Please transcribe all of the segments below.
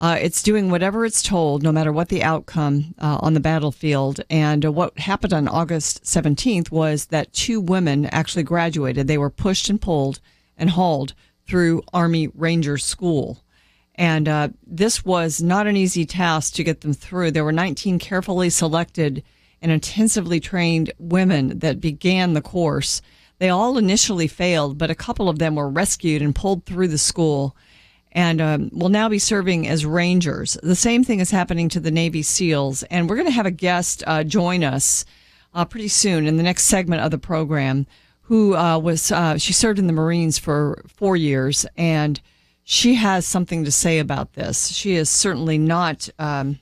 It's doing whatever it's told, no matter what the outcome on the battlefield. And what happened on August 17th was that 2 women actually graduated. They were pushed and pulled and hauled through Army Ranger School. And this was not an easy task to get them through. There were 19 carefully selected and intensively trained women that began the course. They all initially failed, but a couple of them were rescued and pulled through the school and will now be serving as Rangers. The same thing is happening to the Navy SEALs. And we're going to have a guest join us pretty soon in the next segment of the program who she served in the Marines for 4 years, and she has something to say about this. She is certainly not, even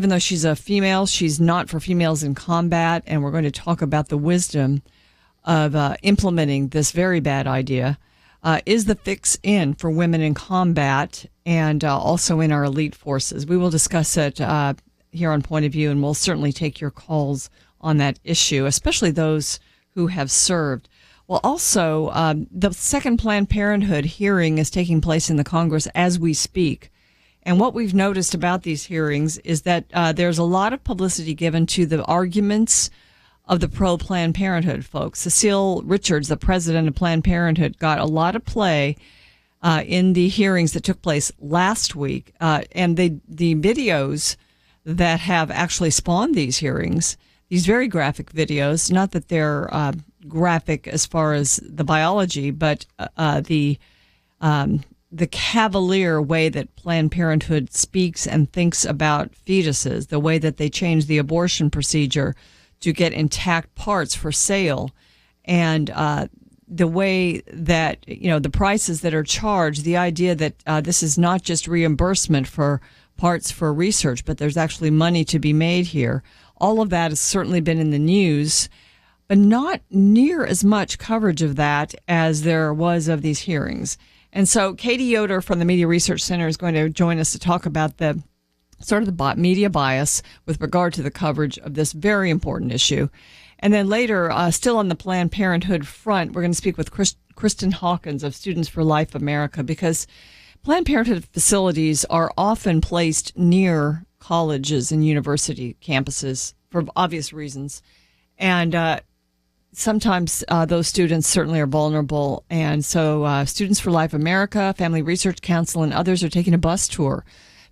though she's a female, she's not for females in combat, and we're going to talk about the wisdom of implementing this very bad idea. Is the fix in for women in combat and also in our elite forces? We will discuss it here on Point of View, and we'll certainly take your calls on that issue, especially those who have served. Well, also, the second Planned Parenthood hearing is taking place in the Congress as we speak. And what we've noticed about these hearings is that there's a lot of publicity given to the arguments of the pro-Planned Parenthood folks. Cecile Richards, the president of Planned Parenthood, got a lot of play in the hearings that took place last week. And the videos that have actually spawned these hearings, these very graphic videos, not that they're graphic as far as the biology, but the cavalier way that Planned Parenthood speaks and thinks about fetuses, the way that they change the abortion procedure to get intact parts for sale, and the way that, the prices that are charged, the idea that this is not just reimbursement for parts for research, but there's actually money to be made here. All of that has certainly been in the news, but not near as much coverage of that as there was of these hearings. And so Katie Yoder from the Media Research Center is going to join us to talk about the sort of the media bias with regard to the coverage of this very important issue. And then later, still on the Planned Parenthood front, we're going to speak with Kristan Hawkins of Students for Life America, because Planned Parenthood facilities are often placed near colleges and university campuses for obvious reasons. And sometimes those students certainly are vulnerable. And so Students for Life America, Family Research Council, and others are taking a bus tour.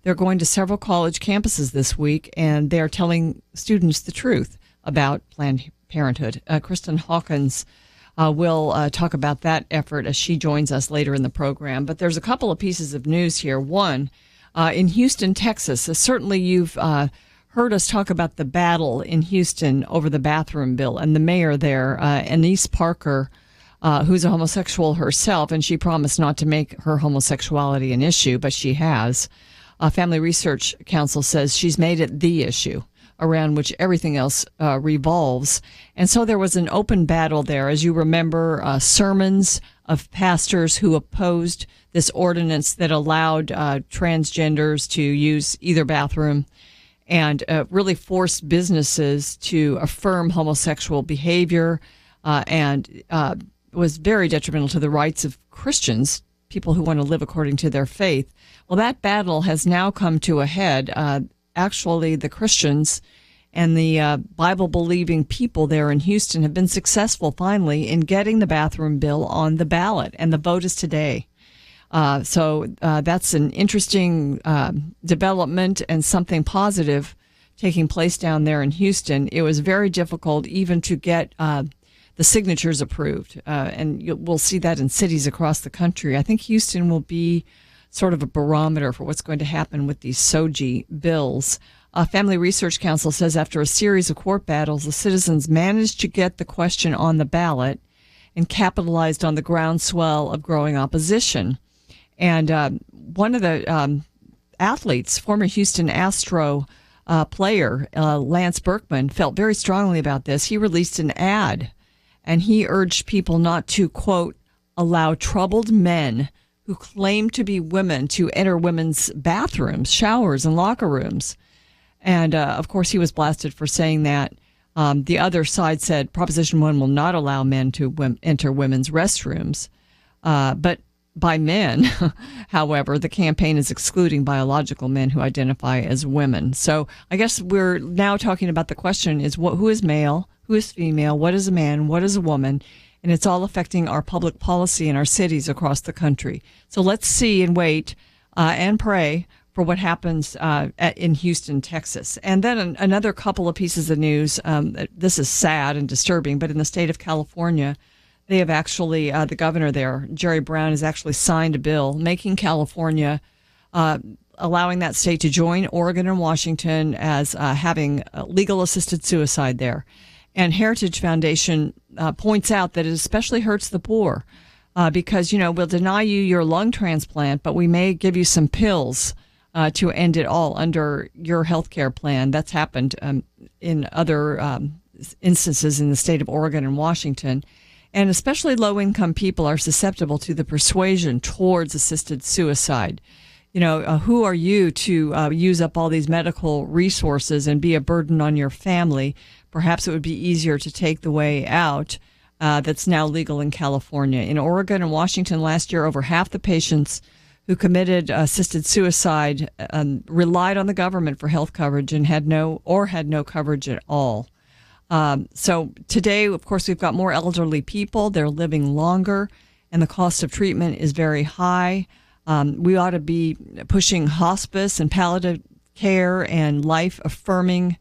They're going to several college campuses this week, and they're telling students the truth about Planned Parenthood. Kristan Hawkins will talk about that effort as she joins us later in the program. But there's a couple of pieces of news here. One, in Houston, Texas, certainly you've heard us talk about the battle in Houston over the bathroom bill, and the mayor there, Anise Parker, who's a homosexual herself, and she promised not to make her homosexuality an issue, but she has. Family Research Council says she's made it the issue around which everything else revolves. And so there was an open battle there. As you remember, sermons of pastors who opposed this ordinance that allowed transgenders to use either bathroom, and really forced businesses to affirm homosexual behavior, and was very detrimental to the rights of Christians, people who want to live according to their faith. Well, that battle has now come to a head. Actually, the Christians and the Bible-believing people there in Houston have been successful, finally, in getting the bathroom bill on the ballot, and the vote is today. So that's an interesting development and something positive taking place down there in Houston. It was very difficult even to get the signatures approved, and we'll see that in cities across the country. I think Houston will be sort of a barometer for what's going to happen with these SOGI bills. Family Research Council says after a series of court battles, the citizens managed to get the question on the ballot and capitalized on the groundswell of growing opposition. And one of the athletes, former Houston Astro player, Lance Berkman, felt very strongly about this. He released an ad, and he urged people not to, quote, allow troubled men who claim to be women to enter women's bathrooms, showers, and locker rooms. And, of course, he was blasted for saying that. The other side said Proposition 1 will not allow men to enter women's restrooms. But by men. However, the campaign is excluding biological men who identify as women. So I guess we're now talking about the question is who is male, who is female, what is a man, what is a woman, and it's all affecting our public policy in our cities across the country. So let's see and wait and pray for what happens in Houston, Texas. And then another couple of pieces of news. This is sad and disturbing, but in the state of California, they have actually, the governor there, Jerry Brown, has actually signed a bill making California, allowing that state to join Oregon and Washington as having legal assisted suicide there. And Heritage Foundation points out that it especially hurts the poor because, we'll deny you your lung transplant, but we may give you some pills to end it all under your health care plan. That's happened in other instances in the state of Oregon and Washington. And especially low-income people are susceptible to the persuasion towards assisted suicide. Who are you to use up all these medical resources and be a burden on your family? Perhaps it would be easier to take the way out that's now legal in California. In Oregon and Washington last year, over half the patients who committed assisted suicide relied on the government for health coverage and had no coverage at all. So today, of course, we've got more elderly people. They're living longer, and the cost of treatment is very high. We ought to be pushing hospice and palliative care and life-affirming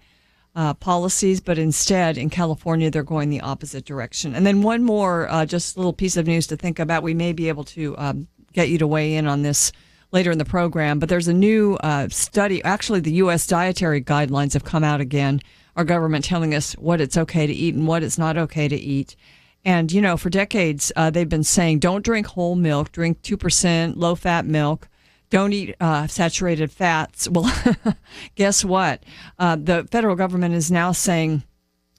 policies, but instead, in California, they're going the opposite direction. And then one more, just little piece of news to think about. We may be able to get you to weigh in on this later in the program, but there's a new study. Actually, the U.S. dietary guidelines have come out again. Our government telling us what it's okay to eat and what it's not okay to eat. And, for decades, they've been saying, don't drink whole milk, drink 2% low-fat milk, don't eat saturated fats. Well, guess what? The federal government is now saying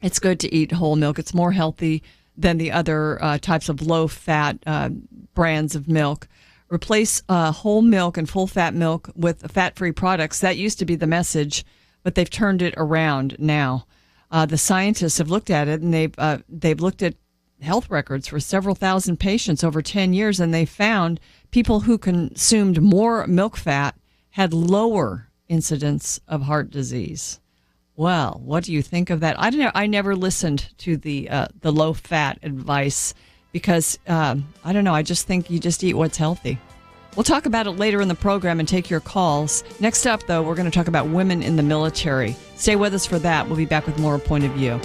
it's good to eat whole milk. It's more healthy than the other types of low-fat brands of milk. Replace whole milk and full-fat milk with fat-free products. That used to be the message, but they've turned it around now. The scientists have looked at it, and they've looked at health records for several thousand patients over 10 years, and they found people who consumed more milk fat had lower incidence of heart disease. Well, what do you think of that? I don't know. I never listened to the low-fat advice because, I don't know, I just think you just eat what's healthy. We'll talk about it later in the program and take your calls. Next up, though, we're going to talk about women in the military. Stay with us for that. We'll be back with more Point of View.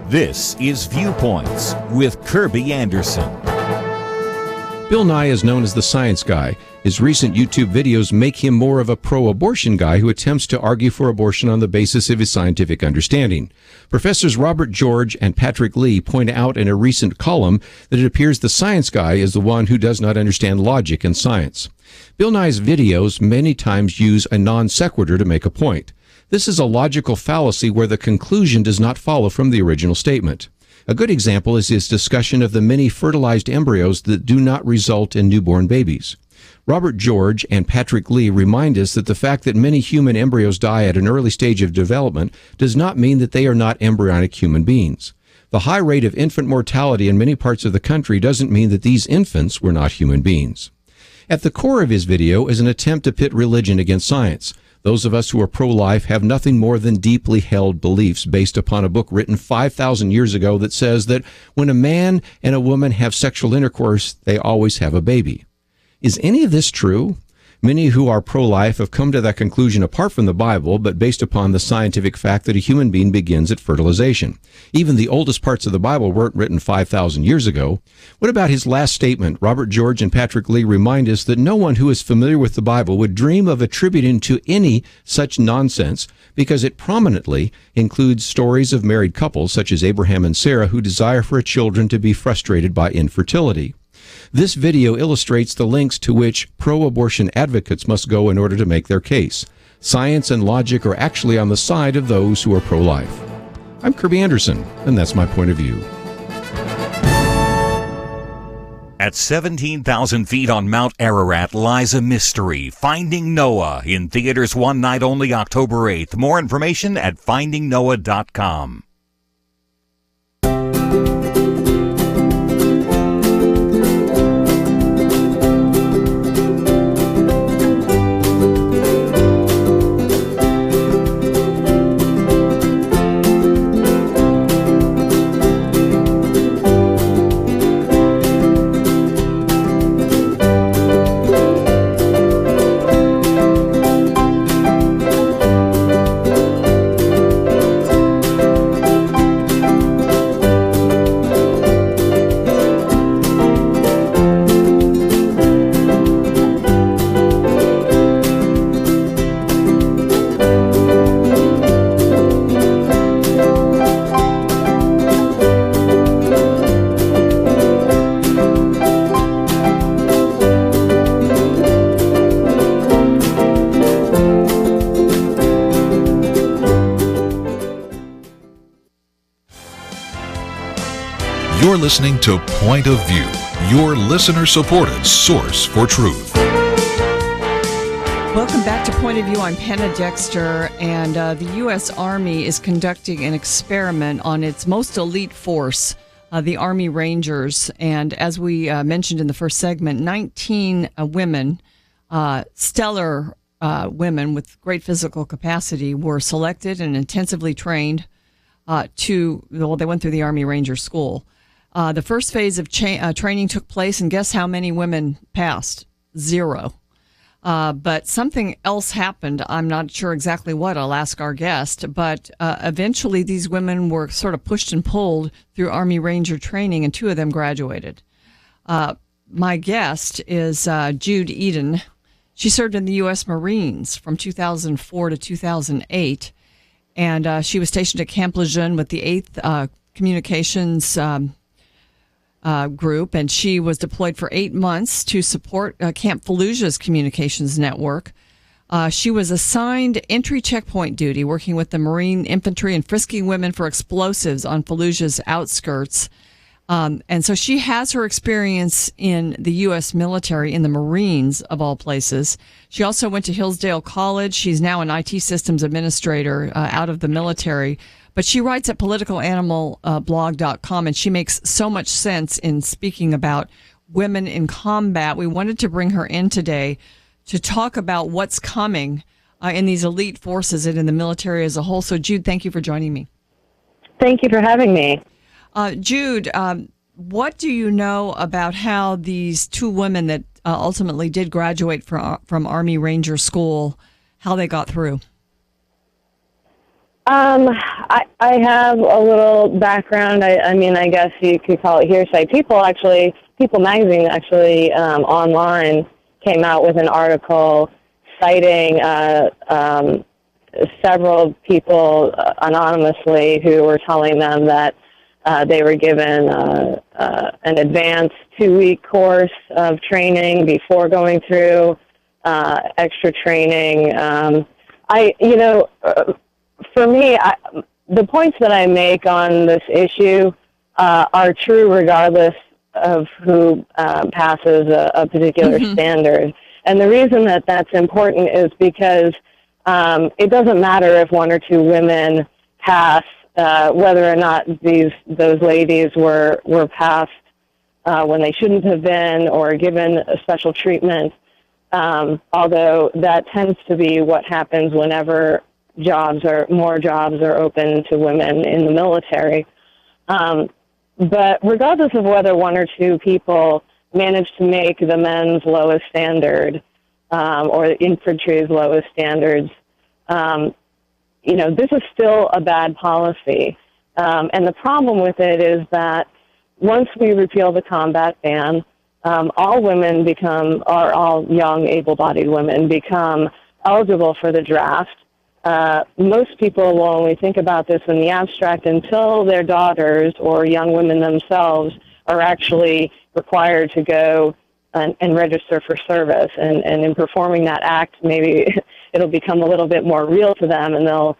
This is Viewpoints with Kirby Anderson. Bill Nye is known as the science guy. His recent YouTube videos make him more of a pro-abortion guy who attempts to argue for abortion on the basis of his scientific understanding. Professors Robert George and Patrick Lee point out in a recent column that it appears the science guy is the one who does not understand logic and science. Bill Nye's videos many times use a non sequitur to make a point. This is a logical fallacy where the conclusion does not follow from the original statement. A good example is his discussion of the many fertilized embryos that do not result in newborn babies. Robert George and Patrick Lee remind us that the fact that many human embryos die at an early stage of development does not mean that they are not embryonic human beings. The high rate of infant mortality in many parts of the country doesn't mean that these infants were not human beings. At the core of his video is an attempt to pit religion against science. Those of us who are pro-life have nothing more than deeply held beliefs based upon a book written 5,000 years ago that says that when a man and a woman have sexual intercourse, they always have a baby. Is any of this true? Many who are pro-life have come to that conclusion apart from the Bible, but based upon the scientific fact that a human being begins at fertilization. Even the oldest parts of the Bible weren't written 5,000 years ago. What about his last statement? Robert George and Patrick Lee remind us that no one who is familiar with the Bible would dream of attributing to any such nonsense because it prominently includes stories of married couples such as Abraham and Sarah who desire for children to be frustrated by infertility. This video illustrates the lengths to which pro-abortion advocates must go in order to make their case. Science and logic are actually on the side of those who are pro-life. I'm Kirby Anderson, and that's my point of view. At 17,000 feet on Mount Ararat lies a mystery, Finding Noah, in theaters one night only, October 8th. More information at findingnoah.com. You're listening to Point of View, your listener-supported source for truth. Welcome back to Point of View. I'm Penna Dexter, and the U.S. Army is conducting an experiment on its most elite force, the Army Rangers. And as we mentioned in the first segment, 19 women, stellar women with great physical capacity, were selected and intensively trained they went through the Army Ranger School. The first phase of training took place, and guess how many women passed? 0. But something else happened. I'm not sure exactly what. I'll ask our guest. But eventually these women were sort of pushed and pulled through Army Ranger training, and 2 of them graduated. My guest is Jude Eden. She served in the U.S. Marines from 2004 to 2008, and she was stationed at Camp Lejeune with the 8th Communications group, and she was deployed for 8 months to support Camp Fallujah's communications network. She was assigned entry checkpoint duty, working with the Marine infantry and frisking women for explosives on Fallujah's outskirts. And so she has her experience in the U.S. military, in the Marines, of all places. She also went to Hillsdale College. She's now an IT systems administrator out of the military. But she writes at politicalanimalblog.com, and she makes so much sense in speaking about women in combat. We wanted to bring her in today to talk about what's coming in these elite forces and in the military as a whole. So, Jude, thank you for joining me. Thank you for having me. Jude, what do you know about how these 2 women that ultimately did graduate from Army Ranger School, how they got through? I have a little background. I mean, I guess you could call it hearsay. People Magazine online came out with an article citing several people anonymously who were telling them that they were given an advanced 2-week course of training before going through extra training. For me, the points that I make on this issue are true regardless of who passes a particular standard. And the reason that that's important is because it doesn't matter if 1 or 2 women pass, whether or not those ladies were passed when they shouldn't have been or given a special treatment, although that tends to be what happens whenever more jobs are open to women in the military. But regardless of whether 1 or 2 people manage to make the men's lowest standard or the infantry's lowest standards, this is still a bad policy. And the problem with it is that once we repeal the combat ban, all young, able-bodied women become eligible for the draft. Most people will only think about this in the abstract until their daughters or young women themselves are actually required to go and register for service. And in performing that act, maybe it'll become a little bit more real to them, and they'll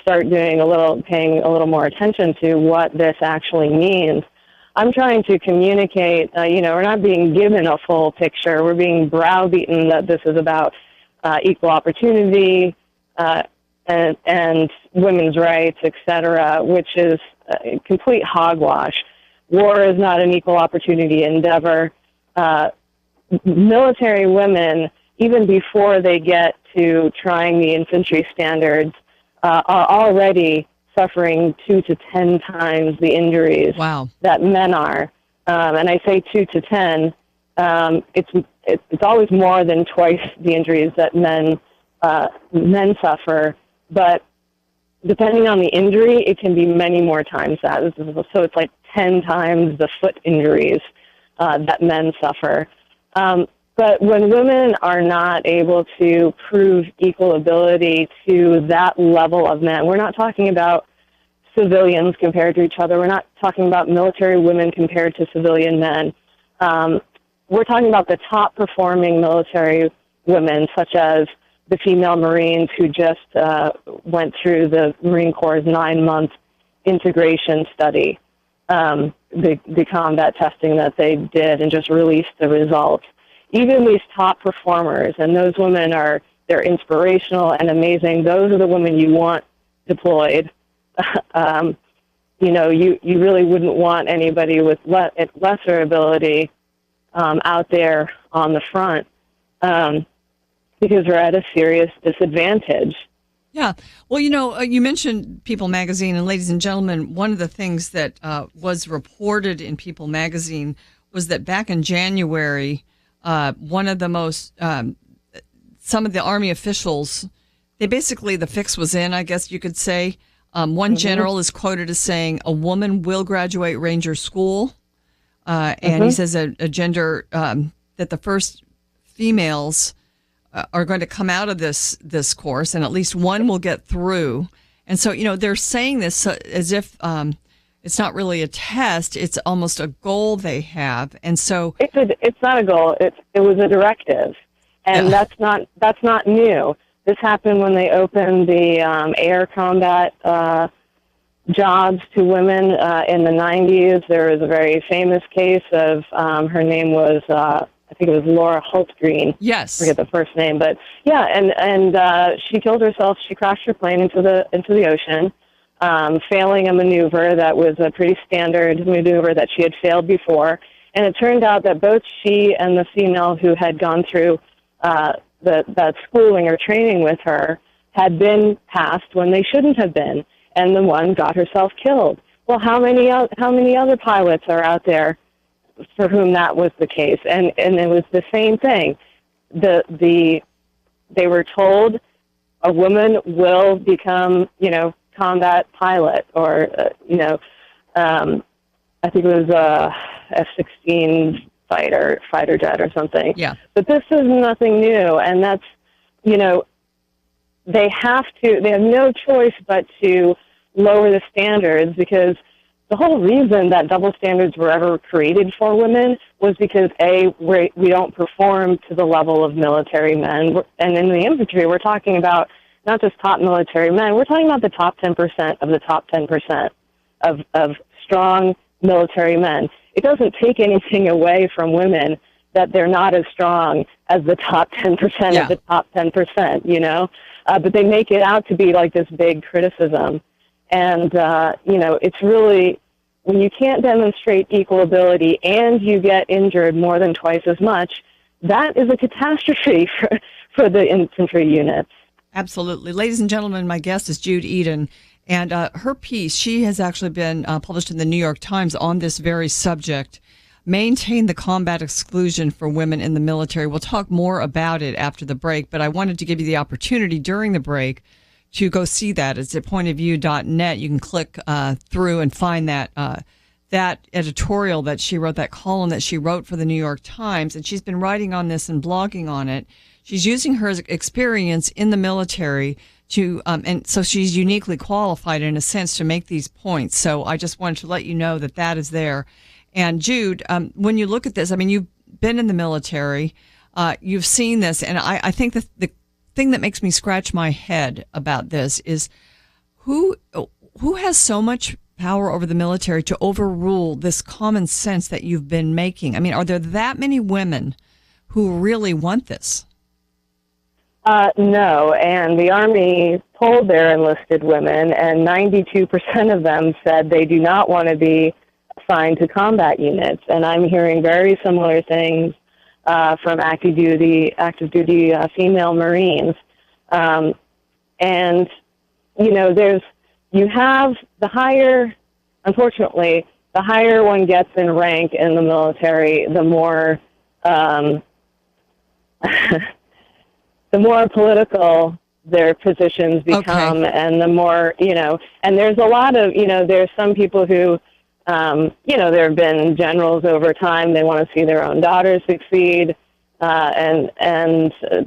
start paying a little more attention to what this actually means. I'm trying to communicate, we're not being given a full picture. We're being browbeaten that this is about equal opportunity and women's rights, et cetera, which is complete hogwash. War is not an equal opportunity endeavor. Military women, even before they get to trying the infantry standards, are already suffering 2 to 10 times the injuries that men are. And I say 2 to 10. It's always more than twice the injuries that men suffer. But depending on the injury, it can be many more times that. So it's like 10 times the foot injuries that men suffer. But when women are not able to prove equal ability to that level of men, we're not talking about civilians compared to each other. We're not talking about military women compared to civilian men. We're talking about the top performing military women, such as the female Marines who just went through the Marine Corps' 9-month integration study, the combat testing that they did and just released the results. Even these top performers, and those women they're inspirational and amazing. Those are the women you want deployed. You really wouldn't want anybody with lesser ability out there on the front because we're at a serious disadvantage. Yeah. Well, you mentioned People Magazine, and ladies and gentlemen, one of the things that was reported in People Magazine was that back in January, one of the most, some of the Army officials, the fix was in, I guess you could say. One general is quoted as saying, a woman will graduate Ranger School. And he says a gender, that the first females are going to come out of this course, and at least one will get through. And so, they're saying this as if it's not really a test; it's almost a goal they have. And so, it's not a goal; it was a directive, and that's not new. This happened when they opened the air combat jobs to women in the 90s. There was a very famous case of her name was I think it was Laura Holtgreen. Yes, I forget the first name, but yeah, and she killed herself. She crashed her plane into the ocean, failing a maneuver that was a pretty standard maneuver that she had failed before. And it turned out that both she and the female who had gone through that schooling or training with her had been passed when they shouldn't have been, and the one got herself killed. Well, how many other pilots are out there for whom that was the case? And it was the same thing. They were told a woman will become, combat pilot, or I think it was a F-16 fighter jet or something. Yeah. But this is nothing new, and that's, they have no choice but to lower the standards, because the whole reason that double standards were ever created for women was because, A, we don't perform to the level of military men. And in the infantry, we're talking about not just top military men, we're talking about the top 10% of the top 10% of strong military men. It doesn't take anything away from women that they're not as strong as the top 10% of the top 10%, but they make it out to be like this big criticism. And, it's really, when you can't demonstrate equal ability and you get injured more than twice as much, that is a catastrophe for the infantry units. Absolutely. Ladies and gentlemen, my guest is Jude Eden, and her piece, she has actually been published in the New York Times on this very subject, Maintain the Combat Exclusion for Women in the Military. We'll talk more about it after the break, but I wanted to give you the opportunity during the break to go see that. It's at pointofview.net. You can click through and find that editorial that she wrote, that column that she wrote for the New York Times, and she's been writing on this and blogging on it. She's using her experience in the military to, and so she's uniquely qualified in a sense to make these points. So I just wanted to let you know that is there. And Jude, when you look at this, I mean, you've been in the military, you've seen this, and I think that the thing that makes me scratch my head about this is who has so much power over the military to overrule this common sense that you've been making? I mean, are there that many women who really want this? No, and the Army polled their enlisted women, and 92% of them said they do not want to be assigned to combat units. And I'm hearing very similar things from active duty female Marines. And, you know, you have the higher, unfortunately, the higher one gets in rank in the military, the more, the more political their positions become, and the more, you know, and there's a lot of, you know, there's some people who, you know, there have been generals over time, they want to see their own daughters succeed, and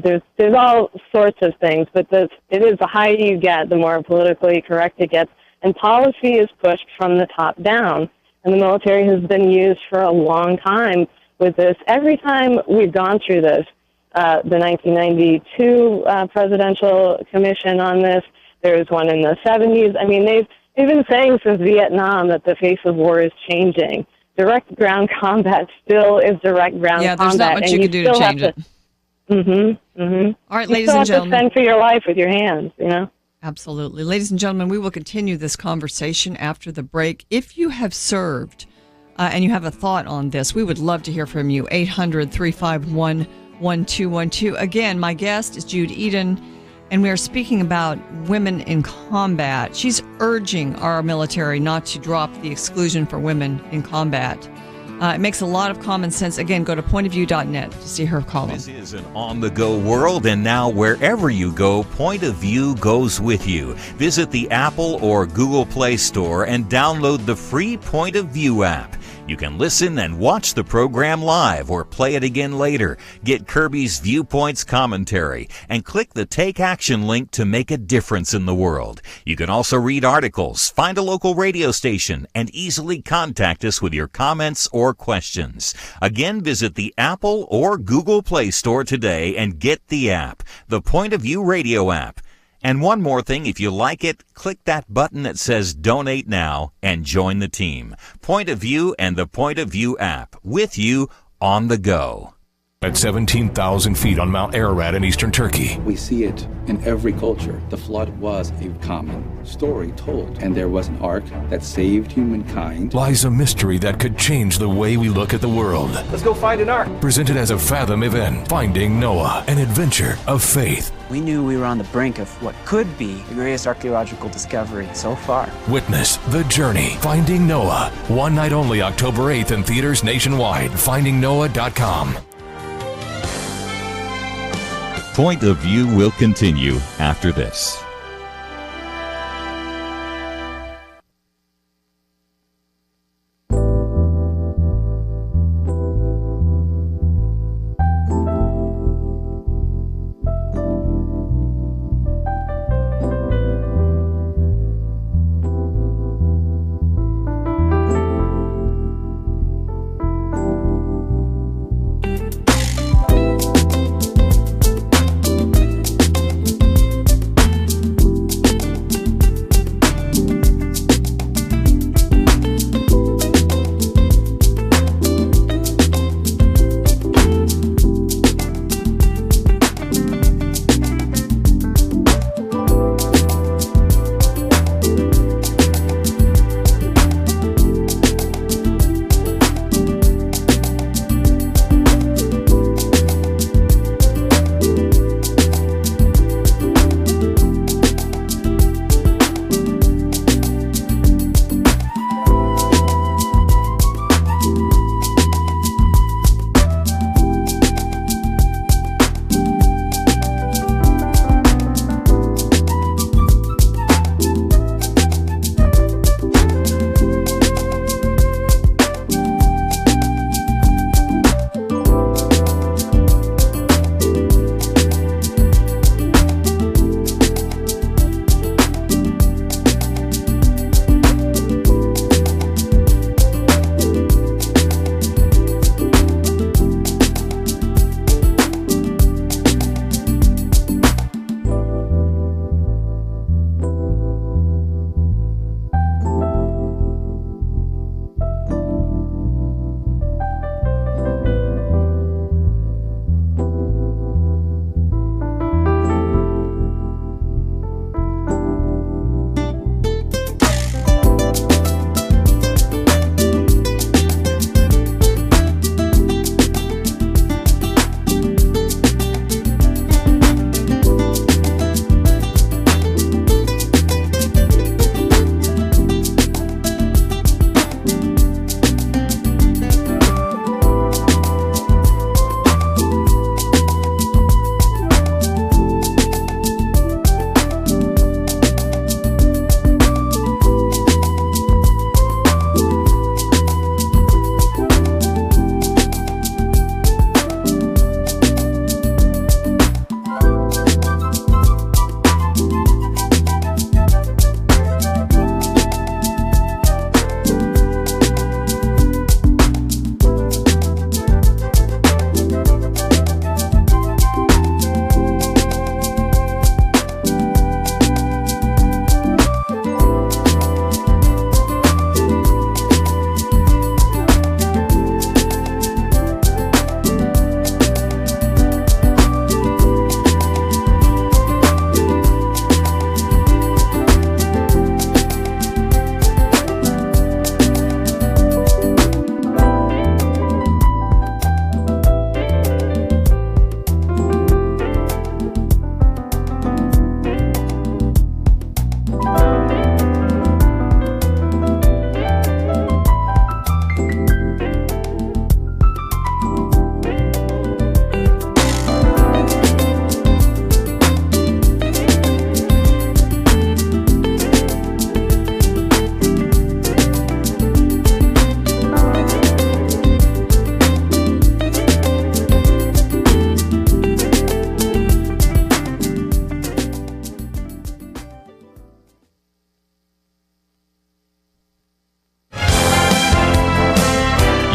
there's all sorts of things, but it is the higher you get, the more politically correct it gets, and policy is pushed from the top down, and the military has been used for a long time with this. Every time we've gone through this, the 1992 presidential commission on this, there was one in the 70s. I mean, they've been saying since Vietnam that the face of war is changing. Direct ground combat still is direct ground combat. Yeah, there's not much you can do to change it. All right, ladies and gentlemen. You still have to fend for your life with your hands, you know? Absolutely. Ladies and gentlemen, we will continue this conversation after the break. If you have served and you have a thought on this, we would love to hear from you. 800-351-1212. Again, my guest is Jude Eden, and we are speaking about women in combat. She's urging our military not to drop the exclusion for women in combat. It makes a lot of common sense. Again, go to pointofview.net to see her column. This is an on-the-go world, and now wherever you go, Point of View goes with you. Visit the Apple or Google Play Store and download the free Point of View app. You can listen and watch the program live or play it again later. Get Kirby's Viewpoints commentary and click the Take Action link to make a difference in the world. You can also read articles, find a local radio station, and easily contact us with your comments or questions. Again, visit the Apple or Google Play Store today and get the app, the Point of View radio app. And one more thing, if you like it, click that button that says Donate Now and join the team. Point of View and the Point of View app, with you on the go. At 17,000 feet on Mount Ararat in eastern Turkey. We see it in every culture. The flood was a common story told, and there was an ark that saved humankind. Lies a mystery that could change the way we look at the world. Let's go find an ark. Presented as a Fathom event, Finding Noah, an adventure of faith. We knew we were on the brink of what could be the greatest archaeological discovery so far. Witness the journey. Finding Noah. One night only, October 8th in theaters nationwide. FindingNoah.com. Point of View will continue after this.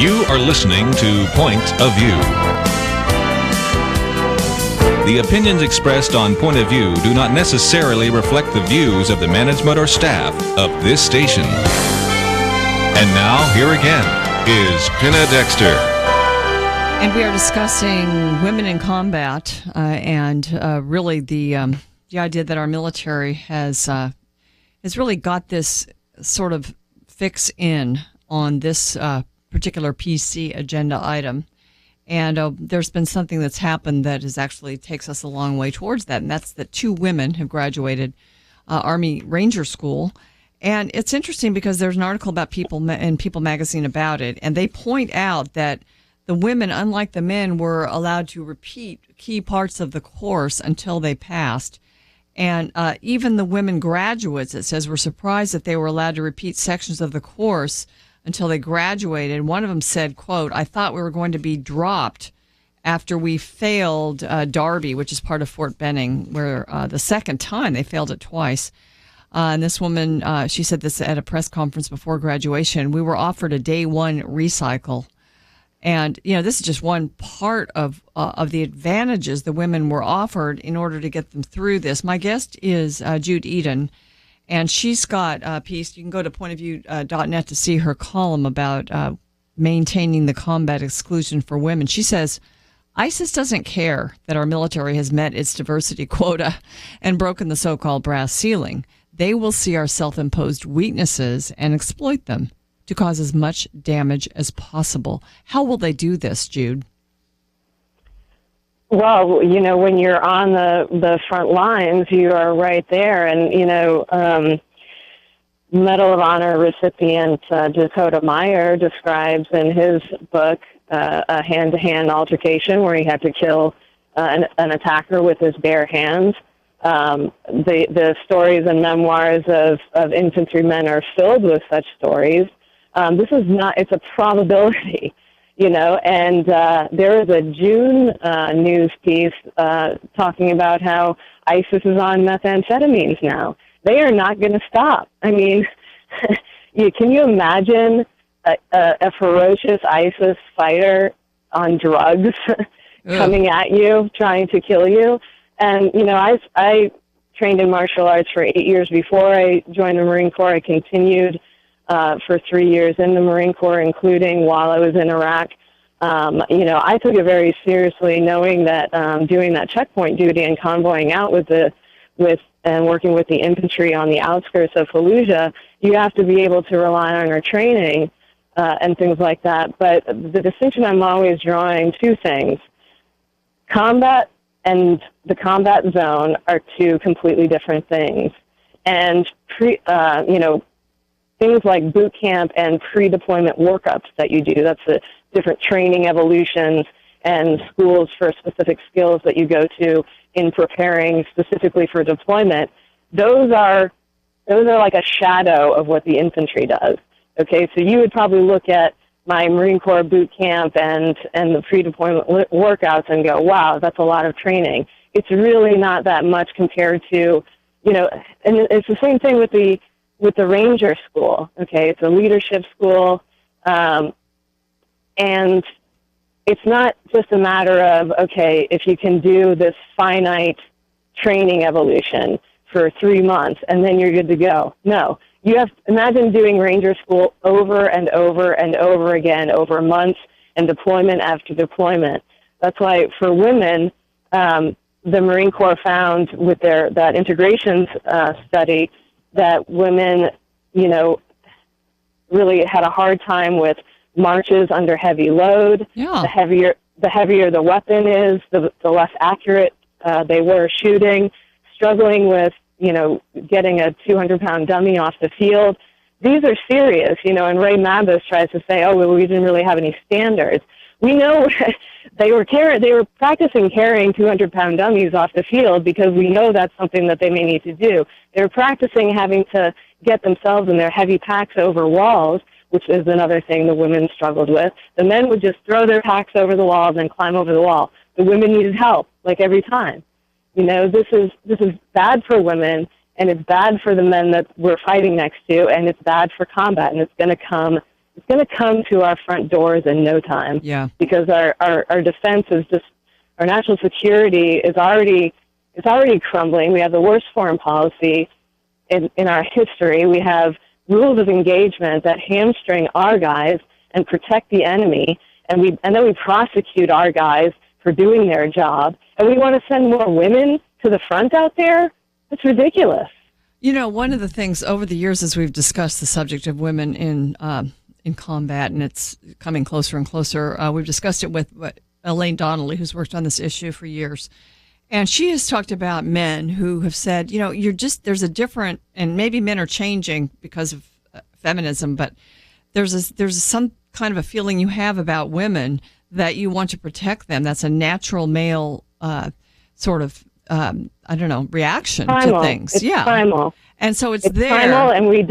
You are listening to Point of View. The opinions expressed on Point of View do not necessarily reflect the views of the management or staff of this station. And now, here again, is Penna Dexter. And we are discussing women in combat and really the idea that our military has really got this sort of fix in on this particular PC agenda item. And there's been something that's happened that is actually takes us a long way towards that, and that's that 2 women have graduated Army Ranger School. And it's interesting because there's an article about People in People magazine about it, and they point out that the women, unlike the men, were allowed to repeat key parts of the course until they passed. And even the women graduates, it says, were surprised that they were allowed to repeat sections of the course until they graduated. One of them said, quote, "I thought we were going to be dropped after we failed Darby, which is part of Fort Benning, where the second time they failed it twice." And this woman, she said this at a press conference before graduation. "We were offered a day 1 recycle." And, you know, this is just one part of the advantages the women were offered in order to get them through this. My guest is Jude Eden, and she's got a piece. You can go to pointofview.net to see her column about maintaining the combat exclusion for women. She says, ISIS doesn't care that our military has met its diversity quota and broken the so-called brass ceiling. They will see our self-imposed weaknesses and exploit them to cause as much damage as possible. How will they do this, Jude? Well, you know, when you're on the front lines, you are right there. And, you know, Medal of Honor recipient Dakota Meyer describes in his book a hand-to-hand altercation where he had to kill an attacker with his bare hands. The stories and memoirs of infantrymen are filled with such stories. This is not, it's a probability, you know, and there is a June news piece talking about how ISIS is on methamphetamines now. They are not going to stop. I mean, can you imagine a ferocious ISIS fighter on drugs coming at you, trying to kill you? And, you know, I trained in martial arts for 8 years before I joined the Marine Corps. I continued for 3 years in the Marine Corps, including while I was in Iraq. You know, I took it very seriously, knowing that doing that checkpoint duty and convoying out and working with the infantry on the outskirts of Fallujah, you have to be able to rely on our training and things like that. But the distinction I'm always drawing, 2 things. Combat and the combat zone are 2 completely different things. And, you know, things like boot camp and pre-deployment workups that you do, that's the different training evolutions and schools for specific skills that you go to in preparing specifically for deployment. Those are like a shadow of what the infantry does. Okay, so you would probably look at my Marine Corps boot camp and the pre-deployment workouts and go, wow, that's a lot of training. It's really not that much compared to, you know, and it's the same thing with the Ranger School. Okay, it's a leadership school, and it's not just a matter of, okay, if you can do this finite training evolution for 3 months and then you're good to go. No. You have imagine doing Ranger School over and over and over again over months and deployment after deployment. That's why for women, the Marine Corps found with that integrations study that women, you know, really had a hard time with marches under heavy load. Yeah. The heavier the weapon is, the less accurate they were shooting, struggling with, you know, getting a 200-pound dummy off the field. These are serious, you know, and Ray Mabus tries to say, oh, well, we didn't really have any standards. We know they were practicing carrying 200-pound dummies off the field because we know that's something that they may need to do. They were practicing having to get themselves and their heavy packs over walls, which is another thing the women struggled with. The men would just throw their packs over the walls and climb over the wall. The women needed help, like every time. You know, this is bad for women, and it's bad for the men that we're fighting next to, and it's bad for combat, and it's going to come it's going to come to our front doors in no time. Yeah. Because our defense is just, our national security is already crumbling. We have the worst foreign policy in our history. We have rules of engagement that hamstring our guys and protect the enemy, and then we prosecute our guys for doing their job, and we want to send more women to the front out there? That's ridiculous. You know, one of the things over the years as we've discussed the subject of women in combat, and it's coming closer and closer, we've discussed it with Elaine Donnelly, who's worked on this issue for years. And she has talked about men who have said, you know, there's a different, and maybe men are changing because of feminism, but there's some kind of a feeling you have about women that you want to protect them. That's a natural male sort of, reaction primal. to things. It's primal. And so it's there. Primal, and we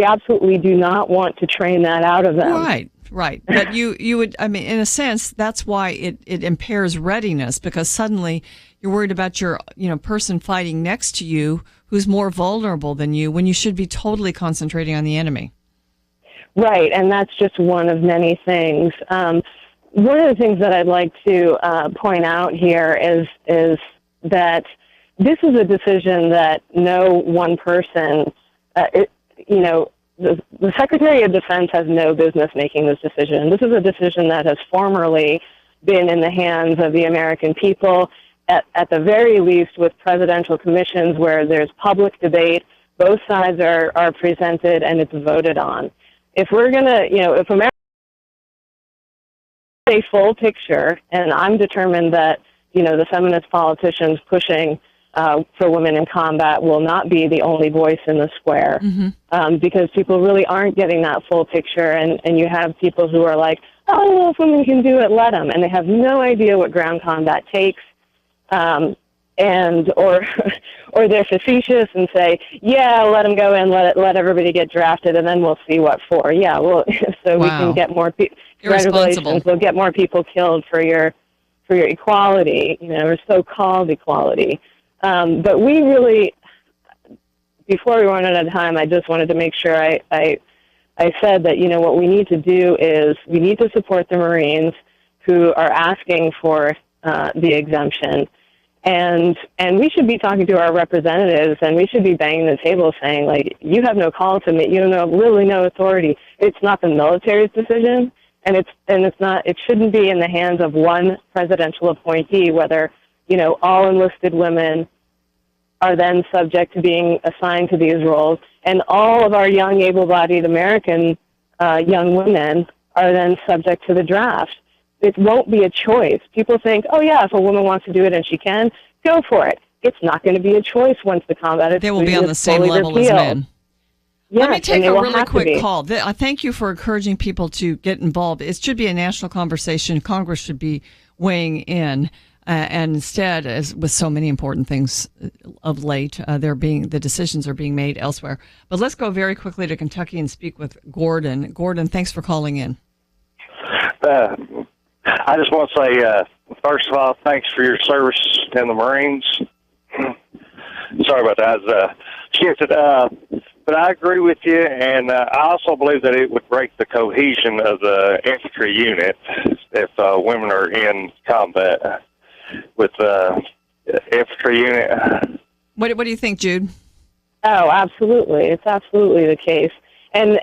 absolutely do not want to train that out of them. Right. But you would, I mean, in a sense, that's why it impairs readiness, because suddenly you're worried about your, person fighting next to you who's more vulnerable than you, when you should be totally concentrating on the enemy. Right, and that's just one of many things. One of the things that I'd like to point out here is that this is a decision that no one person, the Secretary of Defense has no business making this decision. This is a decision that has formerly been in the hands of the American people, at the very least with presidential commissions where there's public debate, both sides are presented, and it's voted on. If we're going to, if America a full picture, and I'm determined that, the feminist politicians pushing for women in combat will not be the only voice in the square, because people really aren't getting that full picture, and you have people who are like, oh, well, if women can do it, let them, and they have no idea what ground combat takes, or they're facetious and say, yeah, let them go in, let everybody get drafted, and then we'll see what for. Yeah, well, so we can get more people. Congratulations, we'll get more people killed for your equality, or so-called equality. But we really, before we run out of time, I just wanted to make sure I said that, what we need to do is we need to support the Marines who are asking for the exemption. And we should be talking to our representatives, and we should be banging the table saying, like, you have no call to me, really no authority. It's not the military's decision, and it's not. It shouldn't be in the hands of one presidential appointee. Whether all enlisted women are then subject to being assigned to these roles, and all of our young, able-bodied American young women are then subject to the draft. It won't be a choice. People think, oh, yeah, if a woman wants to do it and she can, go for it. It's not going to be a choice once the combat is They will be on the same level repealed. as men. Yes, Let me take a really quick be. call. I thank you for encouraging people to get involved. It should be a national conversation. Congress should be weighing in. And instead, as with so many important things of late, the decisions are being made elsewhere. But let's go very quickly to Kentucky and speak with Gordon. Gordon, thanks for calling in. I just want to say, first of all, thanks for your service in the Marines. Sorry about that. I was shifted. But I agree with you, and I also believe that it would break the cohesion of the infantry unit if women are in combat with the infantry unit. What do you think, Jude? Oh, absolutely. It's absolutely the case. And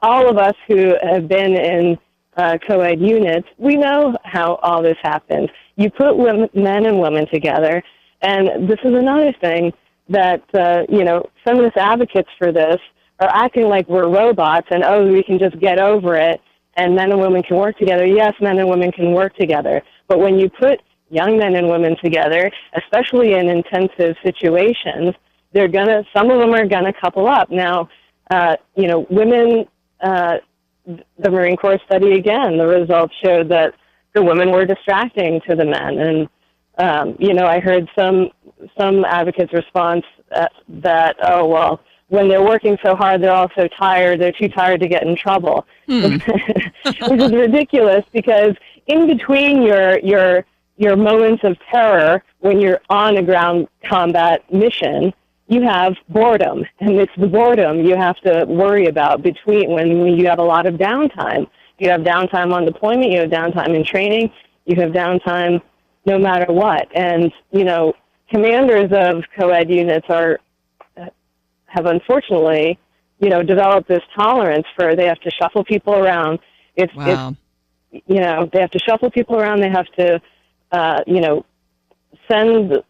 all of us who have been in co-ed units, we know how all this happens. You put men and women together, and this is another thing that, feminist advocates for this are acting like we're robots and, we can just get over it and men and women can work together. Yes, men and women can work together. But when you put young men and women together, especially in intensive situations, some of them are going to couple up. Now, women, the Marine Corps study again, the results showed that the women were distracting to the men. And, I heard some advocates' response that, when they're working so hard, they're all so tired, they're too tired to get in trouble. Which is ridiculous, because in between your moments of terror when you're on a ground combat mission, you have boredom, and it's the boredom you have to worry about between when you have a lot of downtime. You have downtime on deployment, you have downtime in training, you have downtime no matter what. And, commanders of co-ed units have unfortunately, developed this tolerance for they have to shuffle people around. Wow. They have to shuffle people around. They have to, send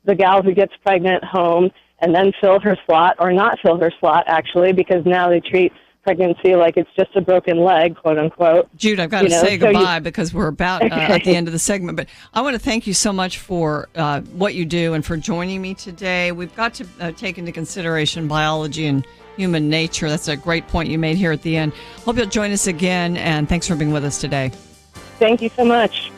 the gal who gets pregnant home and then fill her slot, or not fill her slot, actually, because now they treat pregnancy like it's just a broken leg, quote unquote. Jude, I've got to say goodbye because we're about at the end of the segment. But I want to thank you so much for what you do and for joining me today. We've got to take into consideration biology and human nature. That's a great point you made here at the end. Hope you'll join us again, and thanks for being with us today. Thank you so much.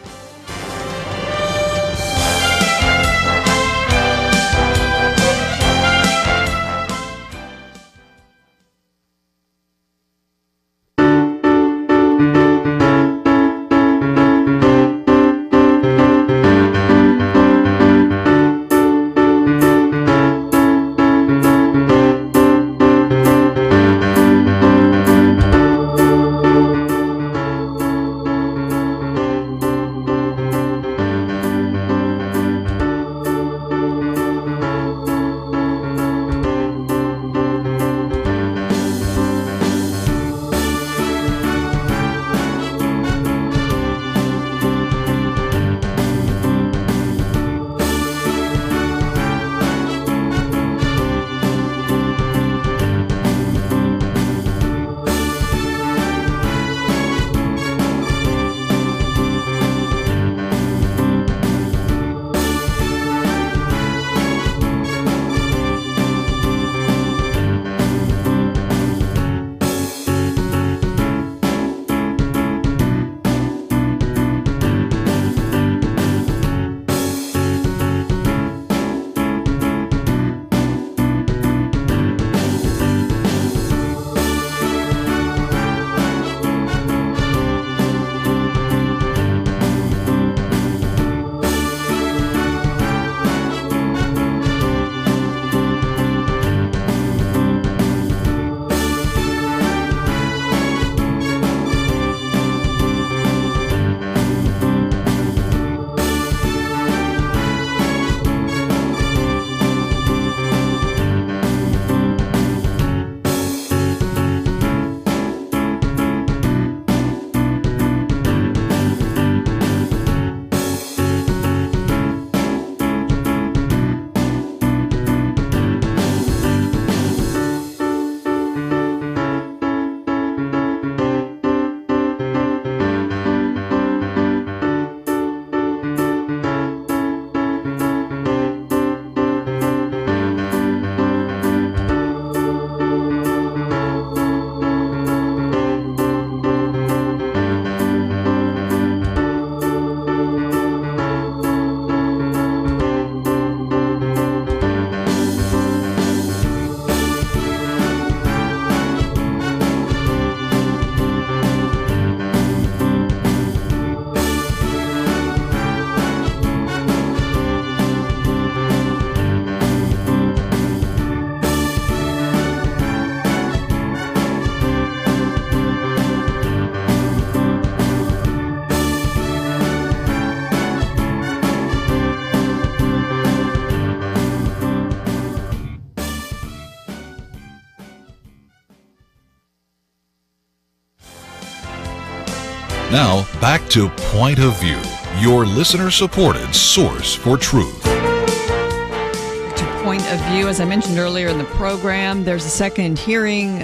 Now, back to Point of View, your listener-supported source for truth. To Point of View, as I mentioned earlier in the program, there's a second hearing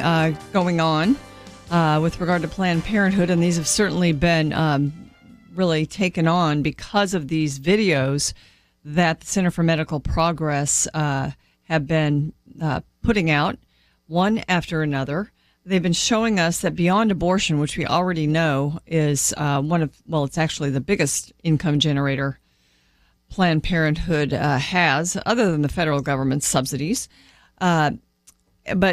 going on with regard to Planned Parenthood, and these have certainly been really taken on because of these videos that the Center for Medical Progress have been putting out, one after another. They've been showing us that beyond abortion, which we already know is it's actually the biggest income generator Planned Parenthood has, other than the federal government's subsidies. But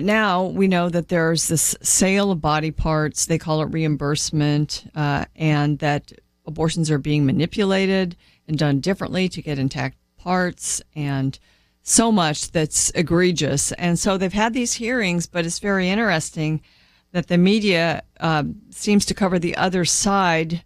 now we know that there's this sale of body parts, they call it reimbursement, and that abortions are being manipulated and done differently to get intact parts. And so much that's egregious. And so they've had these hearings, but it's very interesting that the media seems to cover the other side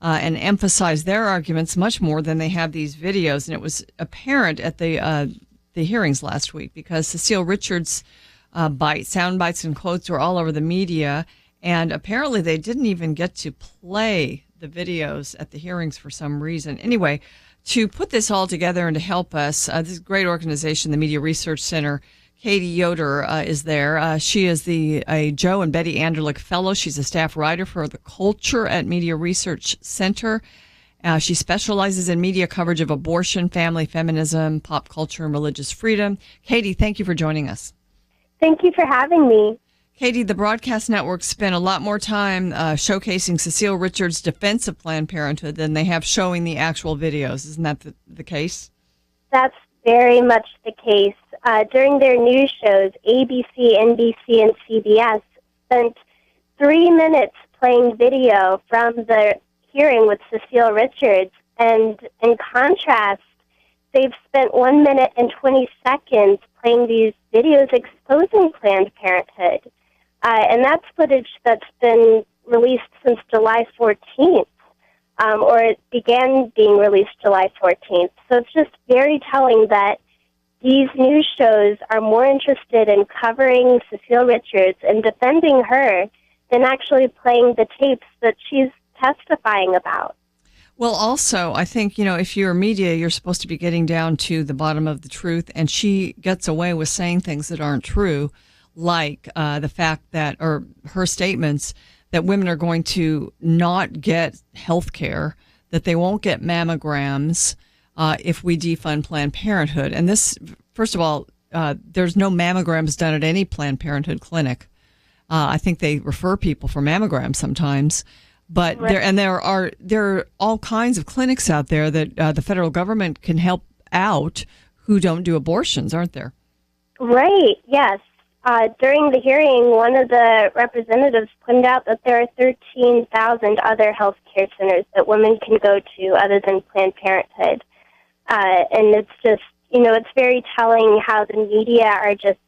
and emphasize their arguments much more than they have these videos. And it was apparent at the hearings last week because Cecile Richards' sound bites and quotes were all over the media. And apparently they didn't even get to play the videos at the hearings for some reason. Anyway, to put this all together and to help us, this is a great organization, the Media Research Center. Katie Yoder is there. She is a Joe and Betty Anderlich Fellow. She's a staff writer for the Culture at Media Research Center. She specializes in media coverage of abortion, family, feminism, pop culture, and religious freedom. Katie, thank you for joining us. Thank you for having me. Katie, the broadcast network spent a lot more time showcasing Cecile Richards' defense of Planned Parenthood than they have showing the actual videos. Isn't that the case? That's very much the case. During their news shows, ABC, NBC, and CBS spent 3 minutes playing video from the hearing with Cecile Richards, and in contrast, they've spent 1 minute and 20 seconds playing these videos exposing Planned Parenthood. And that's footage that's been released since July 14th, or it began being released July 14th. So it's just very telling that these news shows are more interested in covering Cecile Richards and defending her than actually playing the tapes that she's testifying about. Well, also, I think, if you're media, you're supposed to be getting down to the bottom of the truth, and she gets away with saying things that aren't true, like the fact that, or her statements, that women are going to not get health care, that they won't get mammograms if we defund Planned Parenthood. And this, first of all, there's no mammograms done at any Planned Parenthood clinic. I think they refer people for mammograms sometimes. But right. there are all kinds of clinics out there that the federal government can help out who don't do abortions, aren't there? Right, yes. During the hearing, one of the representatives pointed out that there are 13,000 other health care centers that women can go to other than Planned Parenthood. And it's just, it's very telling how the media are just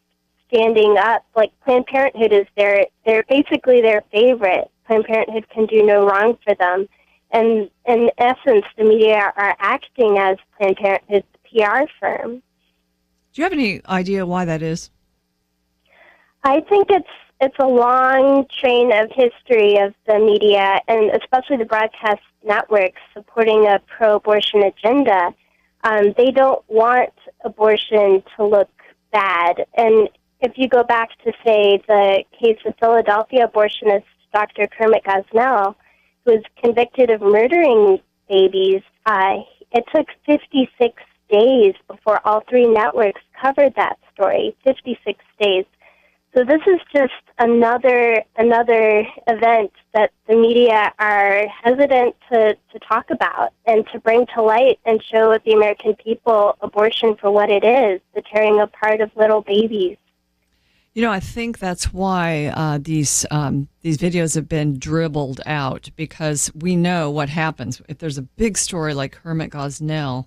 standing up. Like, Planned Parenthood is they're basically their favorite. Planned Parenthood can do no wrong for them. And in essence, the media are acting as Planned Parenthood's PR firm. Do you have any idea why that is? I think it's a long train of history of the media, and especially the broadcast networks, supporting a pro-abortion agenda. They don't want abortion to look bad. And if you go back to, say, the case of Philadelphia abortionist Dr. Kermit Gosnell, who was convicted of murdering babies, it took 56 days before all 3 networks covered that story, 56 days. So this is just another event that the media are hesitant to talk about and to bring to light and show the American people abortion for what it is, the tearing apart of little babies. I think that's why these videos have been dribbled out, because we know what happens. If there's a big story like Kermit Gosnell,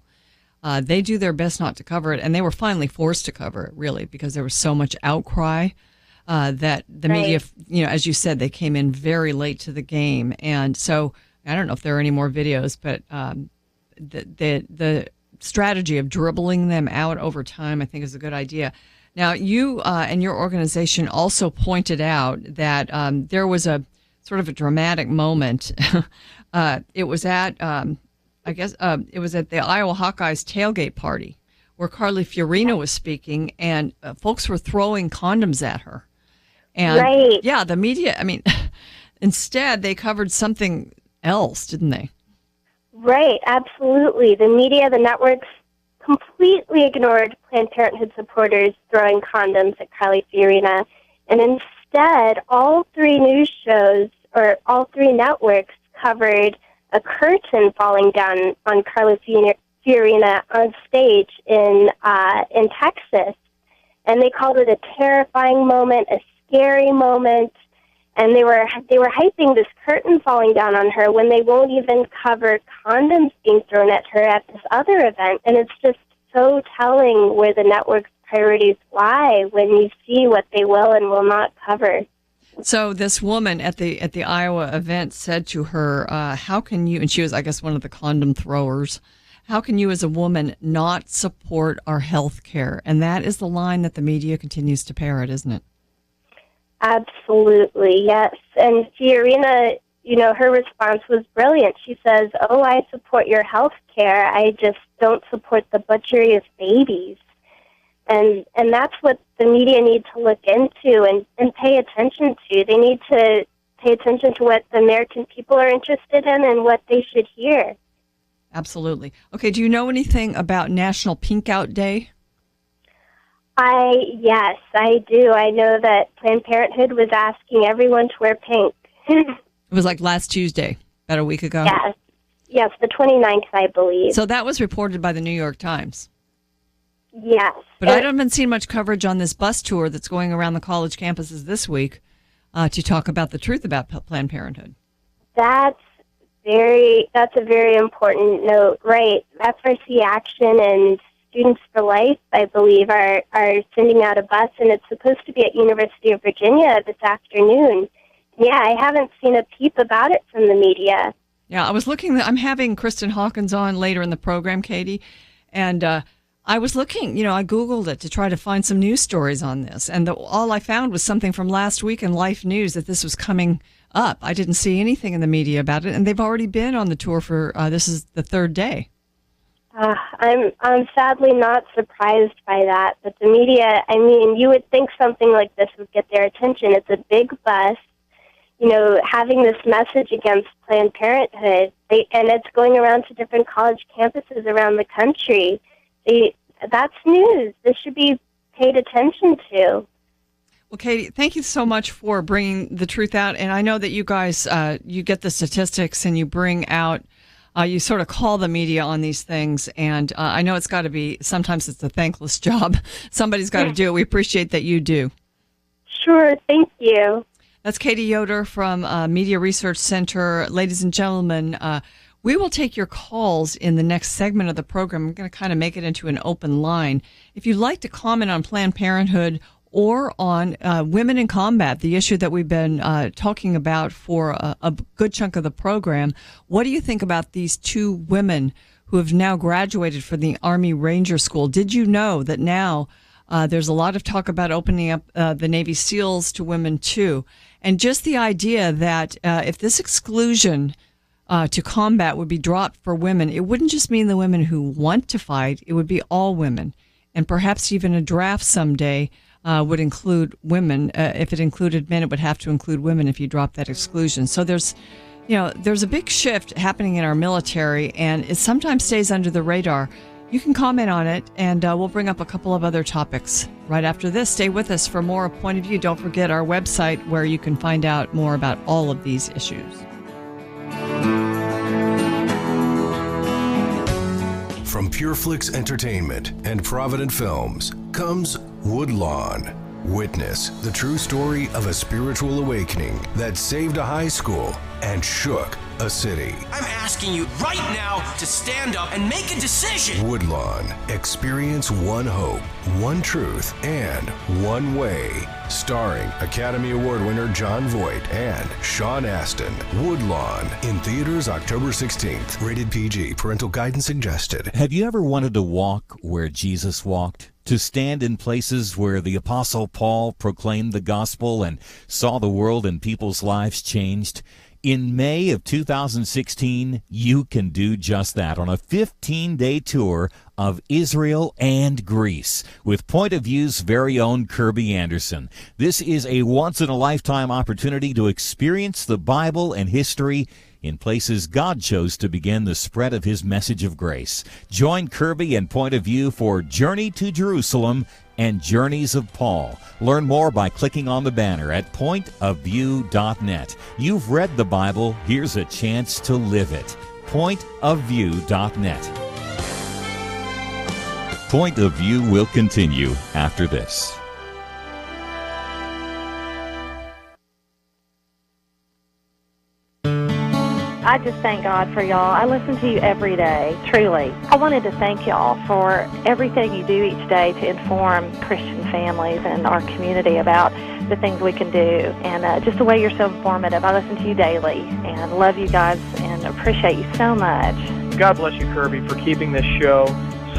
they do their best not to cover it, and they were finally forced to cover it, really, because there was so much outcry that the media, as you said, they came in very late to the game. And so I don't know if there are any more videos, but the strategy of dribbling them out over time, I think, is a good idea. Now, you and your organization also pointed out that there was a sort of a dramatic moment. It was at, it was at the Iowa Hawkeyes tailgate party where Carly Fiorina was speaking, and folks were throwing condoms at her. And right. Yeah, the media, instead they covered something else, didn't they? Right, absolutely. The media, the networks, completely ignored Planned Parenthood supporters throwing condoms at Carly Fiorina, and instead all 3 news shows, or all 3 networks, covered a curtain falling down on Carly Fiorina on stage in Texas, and they called it a terrifying moment, a scary moment, and they were hyping this curtain falling down on her when they won't even cover condoms being thrown at her at this other event. And it's just so telling where the network's priorities lie when you see what they will and will not cover. So this woman at the Iowa event said to her, how can you, and she was, I guess, one of the condom throwers, how can you as a woman not support our health care? And that is the line that the media continues to parrot, isn't it? Absolutely, yes. And Fiorina, her response was brilliant. She says, I support your health care. I just don't support the butchery of babies. And that's what the media need to look into and pay attention to. They need to pay attention to what the American people are interested in and what they should hear. Absolutely. Okay, do you know anything about National Pink Out Day? Yes, I do. I know that Planned Parenthood was asking everyone to wear pink. It was like last Tuesday, about a week ago? Yes, the 29th, I believe. So that was reported by the New York Times. Yes. But I haven't seen much coverage on this bus tour that's going around the college campuses this week to talk about the truth about Planned Parenthood. That's a very important note, right? FRC Action and Students for Life, I believe, are sending out a bus, and it's supposed to be at University of Virginia this afternoon. Yeah, I haven't seen a peep about it from the media. Yeah, I was looking. I'm having Kristan Hawkins on later in the program, Katie, and I was looking. I Googled it to try to find some news stories on this, and all I found was something from last week in Life News that this was coming up. I didn't see anything in the media about it, and they've already been on the tour for this is the third day. I'm sadly not surprised by that, but the media, you would think something like this would get their attention. It's a big bus, having this message against Planned Parenthood, and it's going around to different college campuses around the country. That's news. This should be paid attention to. Well, Katie, thank you so much for bringing the truth out, and I know that you guys, you get the statistics and you bring out you sort of call the media on these things, and I know it's got to be, sometimes it's a thankless job. Somebody's got to do it. We appreciate that you do. Sure, thank you. That's Katie Yoder from Media Research Center. Ladies and gentlemen, we will take your calls in the next segment of the program. I'm going to kind of make it into an open line. If you'd like to comment on Planned Parenthood or on women in combat, the issue that we've been talking about for a good chunk of the program. What do you think about these two women who have now graduated from the Army Ranger School? Did you know that now there's a lot of talk about opening up the Navy SEALs to women too? And just the idea that if this exclusion to combat would be dropped for women, it wouldn't just mean the women who want to fight, it would be all women. And perhaps even a draft someday would include women. If it included men, it would have to include women if you drop that exclusion. So there's a big shift happening in our military, and it sometimes stays under the radar. You can comment on it, and we'll bring up a couple of other topics right after this. Stay with us for more Point of View. Don't forget our website where you can find out more about all of these issues. From PureFlix Entertainment and Provident Films comes Woodlawn. Witness the true story of a spiritual awakening that saved a high school and shook a city. I'm asking you right now to stand up and make a decision. Woodlawn. Experience one hope, one truth, and one way. Starring Academy Award winner Jon Voight and Sean Astin. Woodlawn. In theaters October 16th. Rated PG. Parental guidance suggested. Have you ever wanted to walk where Jesus walked? To stand in places where the Apostle Paul proclaimed the gospel and saw the world and people's lives changed? In May of 2016, you can do just that on a 15-day tour of Israel and Greece with Point of View's very own Kirby Anderson. This is a once-in-a-lifetime opportunity to experience the Bible and history in places God chose to begin the spread of his message of grace. Join Kirby and Point of View for Journey to Jerusalem and Journeys of Paul. Learn more by clicking on the banner at pointofview.net. You've read the Bible. Here's a chance to live it. Pointofview.net. Point of View will continue after this. I just thank God for y'all. I listen to you every day, truly. I wanted to thank y'all for everything you do each day to inform Christian families and our community about the things we can do, and just the way you're so informative. I listen to you daily and love you guys and appreciate you so much. God bless you, Kirby, for keeping this show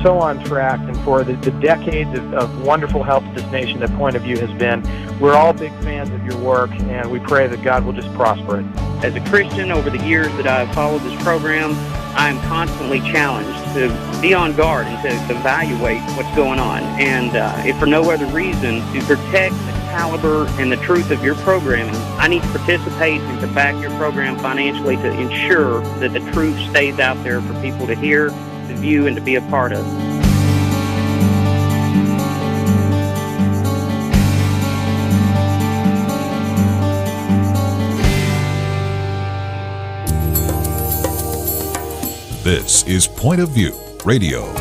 so on track and for the decades of wonderful help to this nation that Point of View has been. We're all big fans of your work, and we pray that God will just prosper it. As a Christian, over the years that I've followed this program, I am constantly challenged to be on guard and to evaluate what's going on. And if for no other reason, to protect the caliber and the truth of your programming, I need to participate and to back your program financially to ensure that the truth stays out there for people to hear, to view, and to be a part of. This is Point of View Radio.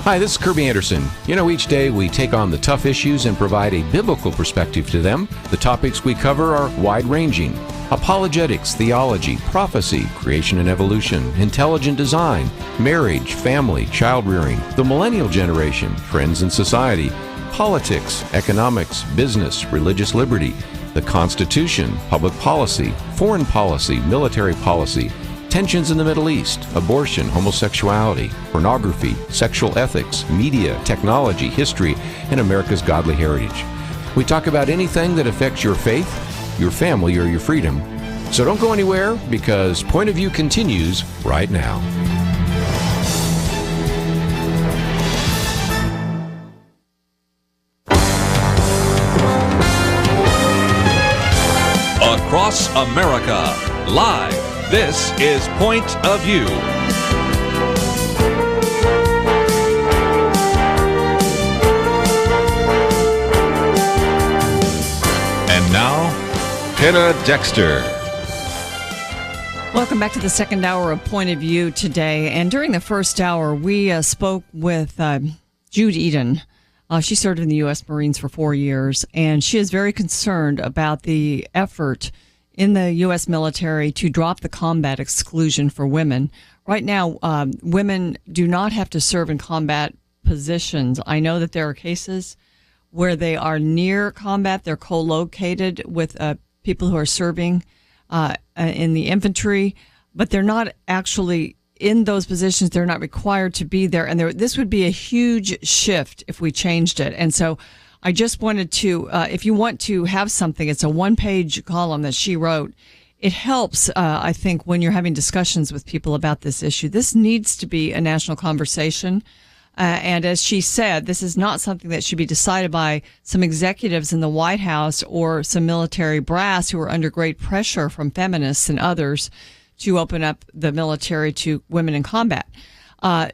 Hi, this is Kirby Anderson. You know, each day we take on the tough issues and provide a biblical perspective to them. The topics we cover are wide-ranging: apologetics, theology, prophecy, creation and evolution, intelligent design, marriage, family, child-rearing, the millennial generation, trends in society, politics, economics, business, religious liberty, the Constitution, public policy, foreign policy, military policy, tensions in the Middle East, abortion, homosexuality, pornography, sexual ethics, media, technology, history, and America's godly heritage. We talk about anything that affects your faith, your family, or your freedom. So don't go anywhere, because Point of View continues right now. Across America, live. This is Point of View. And now, Penna Dexter. Welcome back to the second hour of Point of View today. And during the first hour, we spoke with Jude Eden. She served in the U.S. Marines for 4 years, and she is very concerned about the effort in the U.S. military to drop the combat exclusion for women. Right now, women do not have to serve in combat positions. I know that there are cases where they are near combat. They're co-located with people who are serving in the infantry, but they're not actually in those positions. They're not required to be there. And this would be a huge shift if we changed it. And so I just wanted to, if you want to have something, it's a one-page column that she wrote. It helps, I think, when you're having discussions with people about this issue. This needs to be a national conversation. And as she said, this is not something that should be decided by some executives in the White House or some military brass who are under great pressure from feminists and others to open up the military to women in combat.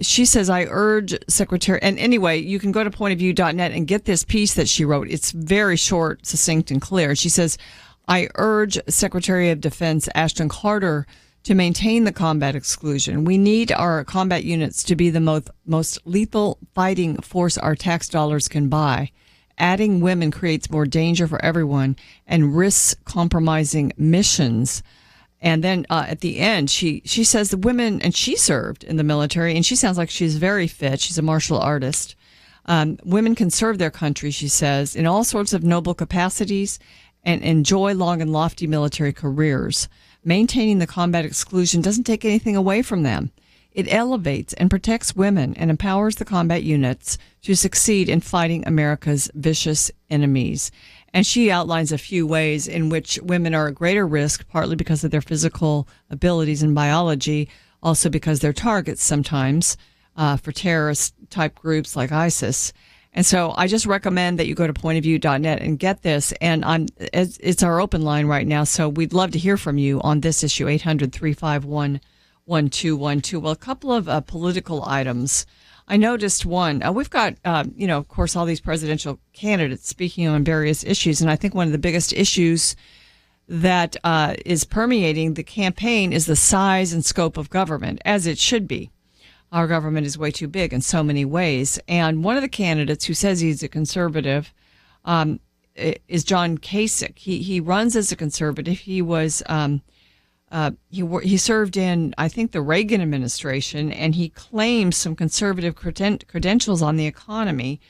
She says, I urge Secretary, and anyway, you can go to pointofview.net and get this piece that she wrote. It's very short, succinct, and clear. She says, I urge Secretary of Defense Ashton Carter to maintain the combat exclusion. We need our combat units to be the most lethal fighting force our tax dollars can buy. Adding women creates more danger for everyone and risks compromising missions. And then at the end, she says the women, and she served in the military, and she sounds like she's very fit. She's a martial artist. Women can serve their country, she says, in all sorts of noble capacities and enjoy long and lofty military careers. Maintaining the combat exclusion doesn't take anything away from them. It elevates and protects women and empowers the combat units to succeed in fighting America's vicious enemies. And she outlines a few ways in which women are at greater risk, partly because of their physical abilities and biology, also because they're targets sometimes for terrorist-type groups like ISIS. And so I just recommend that you go to pointofview.net and get this. And it's our open line right now, so we'd love to hear from you on this issue, 800-351-1212. Well, a couple of political items. I noticed one. We've got, of course, all these presidential candidates speaking on various issues. And I think one of the biggest issues that is permeating the campaign is the size and scope of government, as it should be. Our government is way too big in so many ways. And one of the candidates who says he's a conservative is John Kasich. He runs as a conservative. He was he served in, I think, the Reagan administration, and he claims some conservative credentials on the economy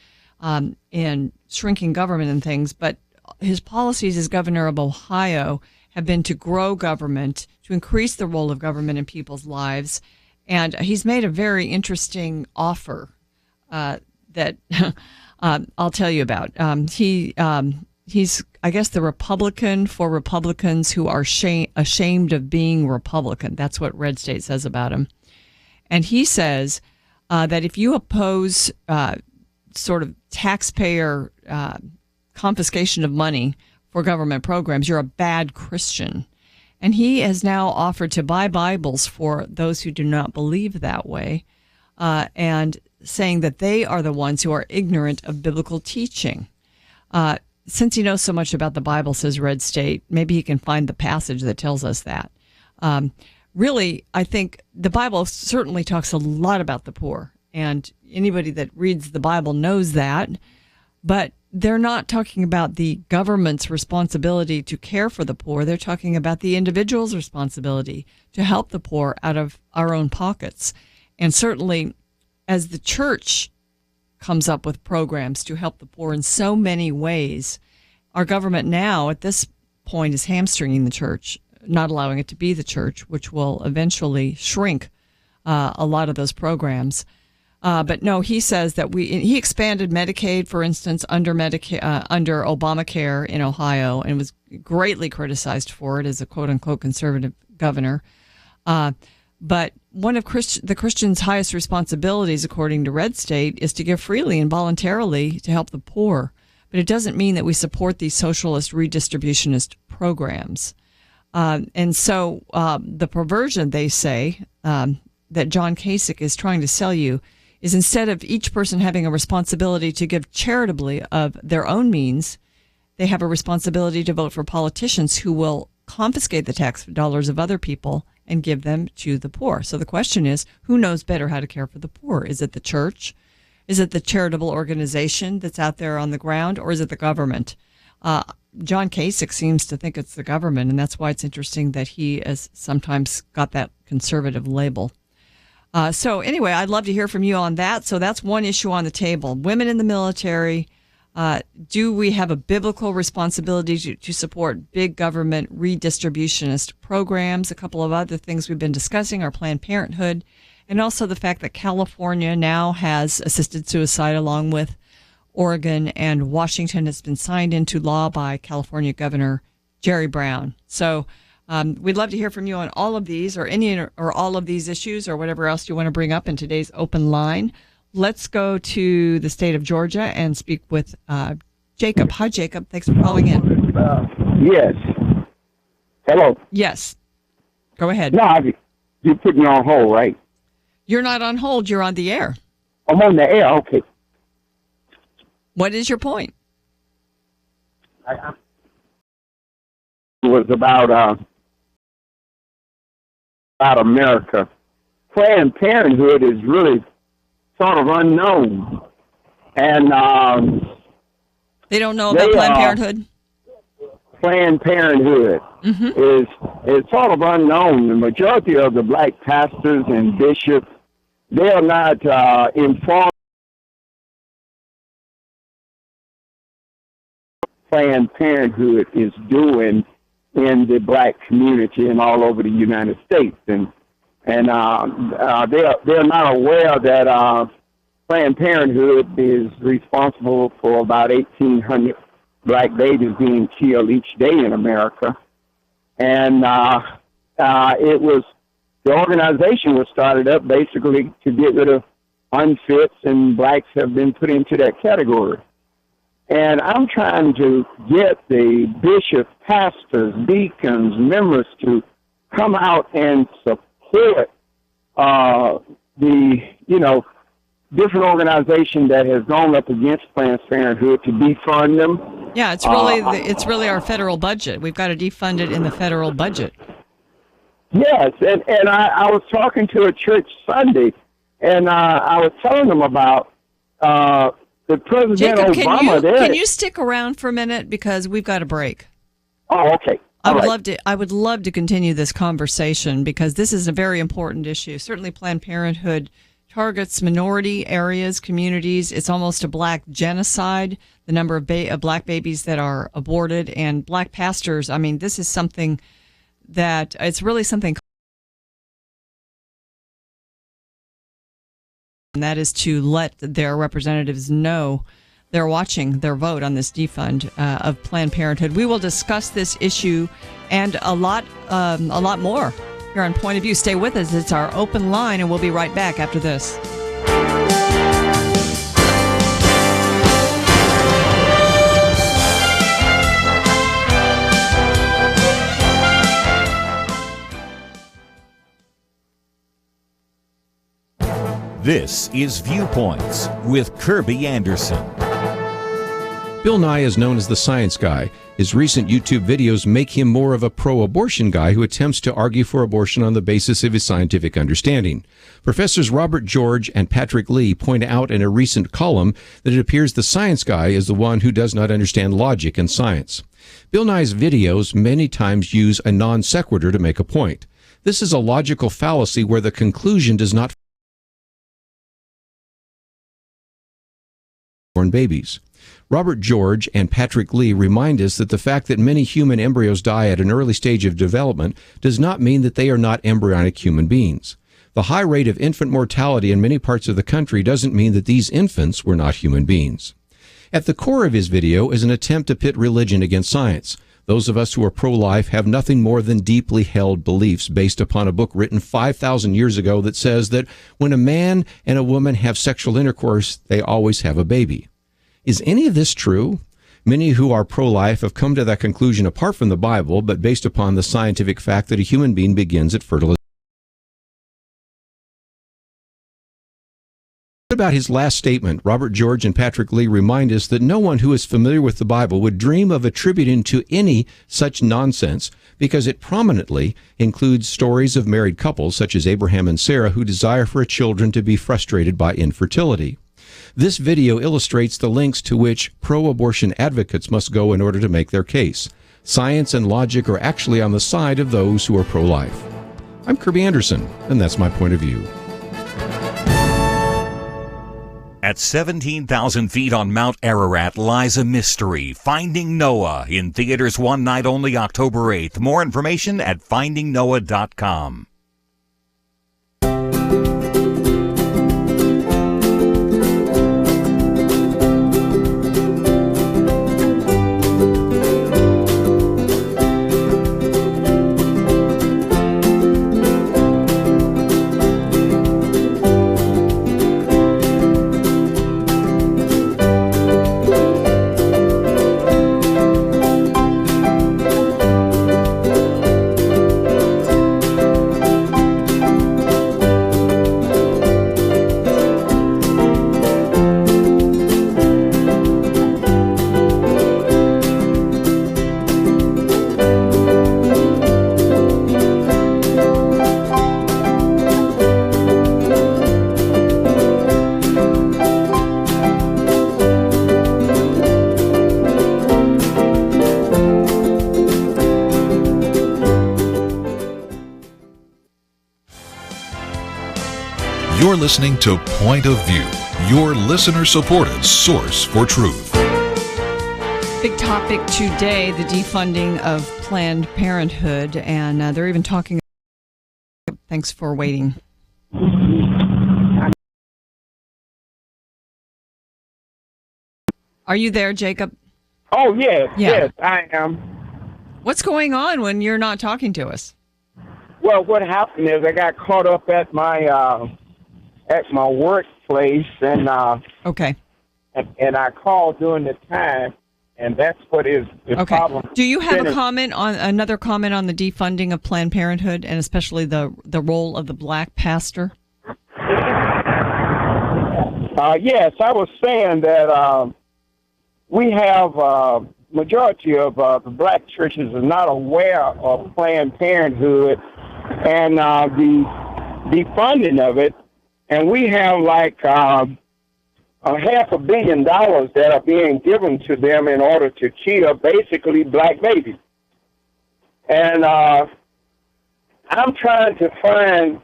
and shrinking government and things. But his policies as governor of Ohio have been to grow government, to increase the role of government in people's lives. And he's made a very interesting offer that I'll tell you about. He's, I guess, the Republican for Republicans who are ashamed of being Republican. That's what Red State says about him. And he says that if you oppose sort of taxpayer confiscation of money for government programs, you're a bad Christian. And he has now offered to buy Bibles for those who do not believe that way, and saying that they are the ones who are ignorant of biblical teaching. Since he knows so much about the Bible, says Red State, maybe he can find the passage that tells us that. Really, I think the Bible certainly talks a lot about the poor. And anybody that reads the Bible knows that. But they're not talking about the government's responsibility to care for the poor. They're talking about the individual's responsibility to help the poor out of our own pockets. And certainly, as the church comes up with programs to help the poor in so many ways, our government now at this point is hamstringing the church, not allowing it to be the church, which will eventually shrink a lot of those programs. But no, he says that he expanded Medicaid, for instance, under Obamacare in Ohio, and was greatly criticized for it as a quote unquote conservative governor. But one of the Christian's highest responsibilities, according to Red State, is to give freely and voluntarily to help the poor. But it doesn't mean that we support these socialist redistributionist programs. And so the perversion, they say, that John Kasich is trying to sell you is instead of each person having a responsibility to give charitably of their own means, they have a responsibility to vote for politicians who will confiscate the tax dollars of other people and give them to the poor. So the question is, who knows better how to care for the poor? Is it the church? Is it the charitable organization that's out there on the ground? Or is it the government? John Kasich seems to think it's the government, and that's why it's interesting that he has sometimes got that conservative label. So anyway, I'd love to hear from you on that. So that's one issue on the table. Women in the military. Do we have a biblical responsibility to support big government redistributionist programs? A couple of other things we've been discussing are Planned Parenthood, and also the fact that California now has assisted suicide along with Oregon, and Washington has been signed into law by California Governor Jerry Brown. So we'd love to hear from you on all of these or any or all of these issues or whatever else you want to bring up in today's open line. Let's go to the state of Georgia and speak with Jacob. Hi, Jacob. Thanks for calling in. Yes. Hello. Yes. Go ahead. No, you put me on hold, right? You're not on hold. You're on the air. I'm on the air. Okay. What is your point? It was about America. Planned Parenthood is really sort of unknown, and they don't know about Planned Parenthood. Planned Parenthood is sort of unknown. The majority of the black pastors and bishops, they are not informed. Planned Parenthood is doing in the black community and all over the United States, and they're not aware that Planned Parenthood is responsible for about 1,800 black babies being killed each day in America, and the organization was started up basically to get rid of unfits, and blacks have been put into that category. And I'm trying to get the bishops, pastors, deacons, members to come out and support the, different organization that has gone up against Planned Parenthood to defund them. Yeah, it's really our federal budget. We've got to defund it in the federal budget. Yes, and I was talking to a church Sunday, and I was telling them about the President Jacob, Obama. Can you stick around for a minute because we've got a break? Oh, okay. I would love to continue this conversation because this is a very important issue. Certainly, Planned Parenthood targets minority areas, communities. It's almost a black genocide. The number of black babies that are aborted and black pastors. I mean, this is something that it's really something. And that is to let their representatives know they're watching their vote on this defund of Planned Parenthood. We will discuss this issue and a lot more here on Point of View. Stay with us. It's our open line, and we'll be right back after this. This is Viewpoints with Kirby Anderson. Bill Nye is known as the science guy. His recent YouTube videos make him more of a pro-abortion guy who attempts to argue for abortion on the basis of his scientific understanding. Professors Robert George and Patrick Lee point out in a recent column that it appears the science guy is the one who does not understand logic and science. Bill Nye's videos many times use a non sequitur to make a point. This is a logical fallacy where the conclusion does not born babies. Robert George and Patrick Lee remind us that the fact that many human embryos die at an early stage of development does not mean that they are not embryonic human beings. The high rate of infant mortality in many parts of the country doesn't mean that these infants were not human beings. At the core of his video is an attempt to pit religion against science. Those of us who are pro-life have nothing more than deeply held beliefs based upon a book written 5,000 years ago that says that when a man and a woman have sexual intercourse, they always have a baby. Is any of this true? Many who are pro-life have come to that conclusion apart from the Bible, but based upon the scientific fact that a human being begins at fertilization. About his last statement, Robert George and Patrick Lee remind us that no one who is familiar with the Bible would dream of attributing to any such nonsense because it prominently includes stories of married couples such as Abraham and Sarah who desire for children to be frustrated by infertility. This video illustrates the lengths to which pro-abortion advocates must go in order to make their case. Science and logic are actually on the side of those who are pro-life. I'm Kirby Anderson, and that's my point of view. At 17,000 feet on Mount Ararat lies a mystery, Finding Noah, in theaters one night only, October 8th. More information at findingnoah.com. You're listening to Point of View, your listener-supported source for truth. Big topic today, the defunding of Planned Parenthood, and they're even talking. Thanks for waiting. Are you there, Jacob? Oh, yes, yes, I am. What's going on when you're not talking to us? Well, what happened is I got caught up at my workplace, and okay, and I called during the time, and that's what is the problem. Do you have another comment on the defunding of Planned Parenthood, and especially the role of the black pastor? Yes, I was saying that we have majority of the black churches are not aware of Planned Parenthood and the defunding of it. And we have like $500 million that are being given to them in order to kill basically black babies. And I'm trying to find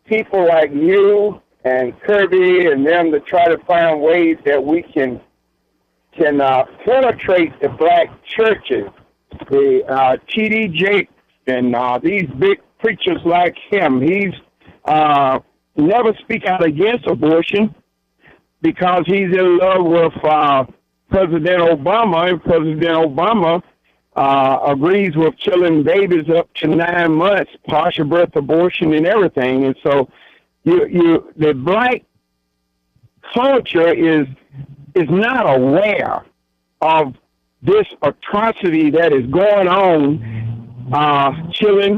people like you and Kirby and them to try to find ways that we can penetrate the black churches, the T.D. Jakes and these big preachers like him. He's never speak out against abortion because he's in love with President Obama, and President Obama agrees with killing babies up to 9 months, partial birth abortion and everything. And so the black culture is not aware of this atrocity that is going on, killing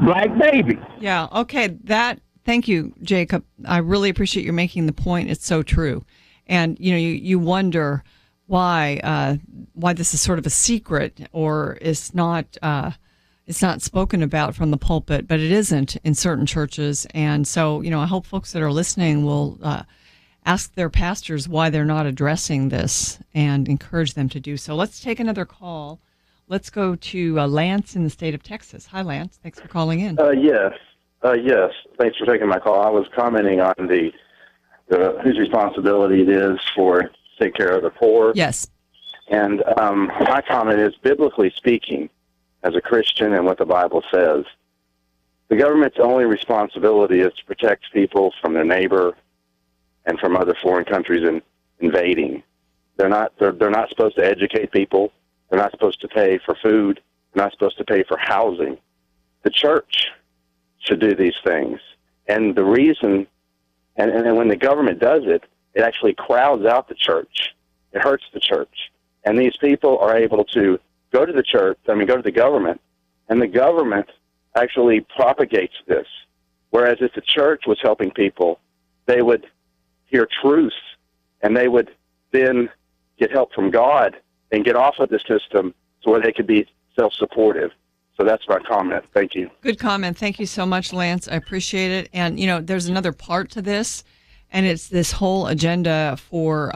black babies. Yeah, okay, thank you, Jacob. I really appreciate you making the point. It's so true. And, you wonder why this is sort of a secret or it's not spoken about from the pulpit, but it isn't in certain churches. And so, I hope folks that are listening will ask their pastors why they're not addressing this and encourage them to do so. Let's take another call. Let's go to Lance in the state of Texas. Hi, Lance. Thanks for calling in. Yes. Thanks for taking my call. I was commenting on the whose responsibility it is for take care of the poor. Yes. And my comment is, biblically speaking, as a Christian and what the Bible says, the government's only responsibility is to protect people from their neighbor and from other foreign countries invading. They're not supposed to educate people. They're not supposed to pay for food. They're not supposed to pay for housing. The church should do these things. And the reason, and when the government does it, it actually crowds out the church. It hurts the church. And these people are able to go to the government, and the government actually propagates this. Whereas if the church was helping people, they would hear truth, and they would then get help from God and get off of the system so where they could be self-supportive. So that's my comment. Thank you. Good comment. Thank you so much, Lance. I appreciate it. And, there's another part to this, and it's this whole agenda for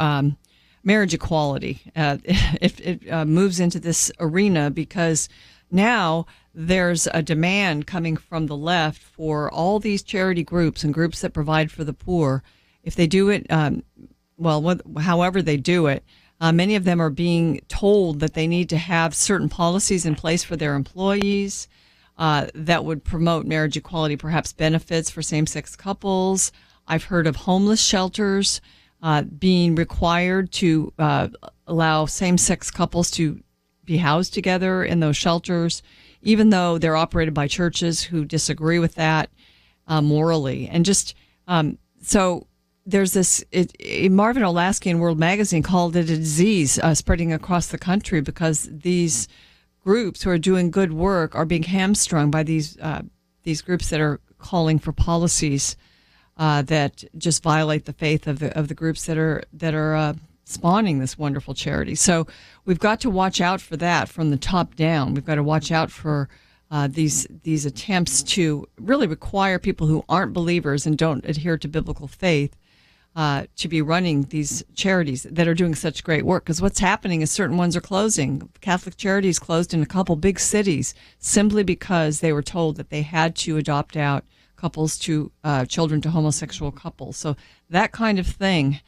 marriage equality. It moves into this arena because now there's a demand coming from the left for all these charity groups and groups that provide for the poor. If they do it, however they do it, many of them are being told that they need to have certain policies in place for their employees that would promote marriage equality, perhaps benefits for same-sex couples. I've heard of homeless shelters being required to allow same-sex couples to be housed together in those shelters, even though they're operated by churches who disagree with that morally. And just so there's this, Marvin Olasky in World Magazine called it a disease spreading across the country because these groups who are doing good work are being hamstrung by these groups that are calling for policies that just violate the faith of the groups that are spawning this wonderful charity. So we've got to watch out for that from the top down. We've got to watch out for these attempts to really require people who aren't believers and don't adhere to biblical faith to be running these charities that are doing such great work. Because what's happening is certain ones are closing. Catholic Charities closed in a couple big cities simply because they were told that they had to adopt out couples to children to homosexual couples. So that kind of thing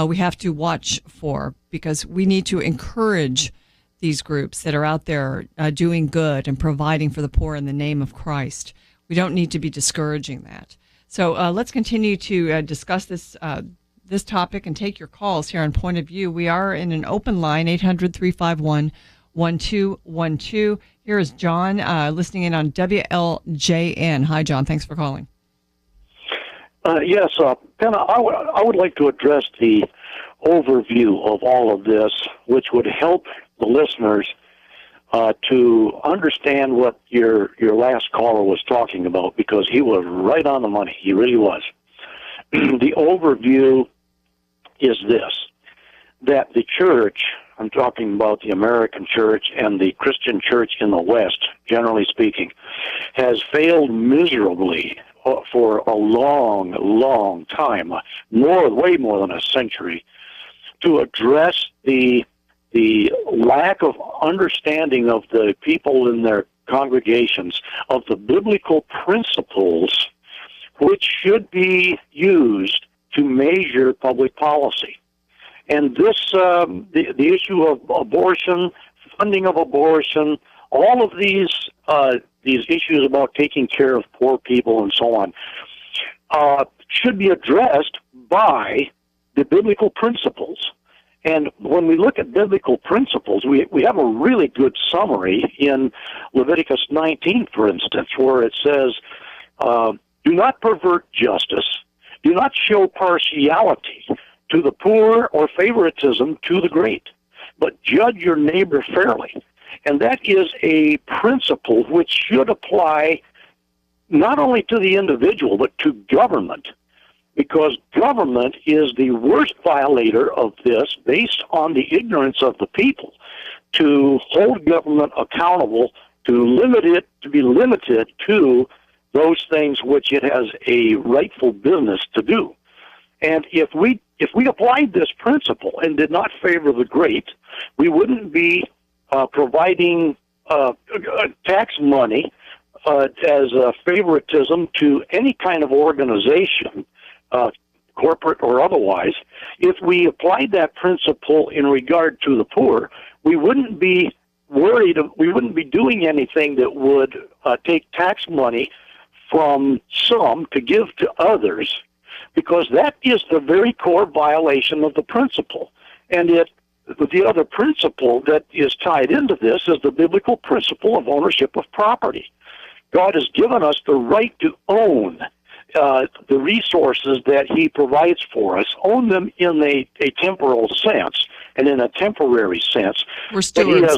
we have to watch for, because we need to encourage these groups that are out there doing good and providing for the poor in the name of Christ. We don't need to be discouraging that. So let's continue to discuss this topic and take your calls here on Point of View. We are in an open line, 800-351-1212. Here is John listening in on WLJN. Hi, John. Thanks for calling. Yes, Penna, I would like to address the overview of all of this, which would help the listeners to understand what your last caller was talking about, because he was right on the money. He really was. The overview is this, that the church, I'm talking about the American church and the Christian church in the West, generally speaking, has failed miserably for a long, long time, way more than a century, to address the lack of understanding of the people in their congregations of the biblical principles which should be used to measure public policy. And this, the issue of abortion, funding of abortion, all of these issues about taking care of poor people and so on, should be addressed by the biblical principles. And when we look at biblical principles, we have a really good summary in Leviticus 19, for instance, where it says, do not pervert justice, do not show partiality to the poor or favoritism to the great, but judge your neighbor fairly. And that is a principle which should apply not only to the individual, but to government. because government is the worst violator of this based on the ignorance of the people. To hold government accountable, to be limited to those things which it has a rightful business to do. And if we applied this principle and did not favor the great, we wouldn't be providing tax money as a favoritism to any kind of organization, corporate or otherwise. If we applied that principle in regard to the poor, we wouldn't be we wouldn't be doing anything that would take tax money from some to give to others, because that is the very core violation of the principle. And the other principle that is tied into this is the biblical principle of ownership of property. God has given us the right to own the resources that he provides for us, own them in a temporal sense and in a temporary sense. We're but stewards.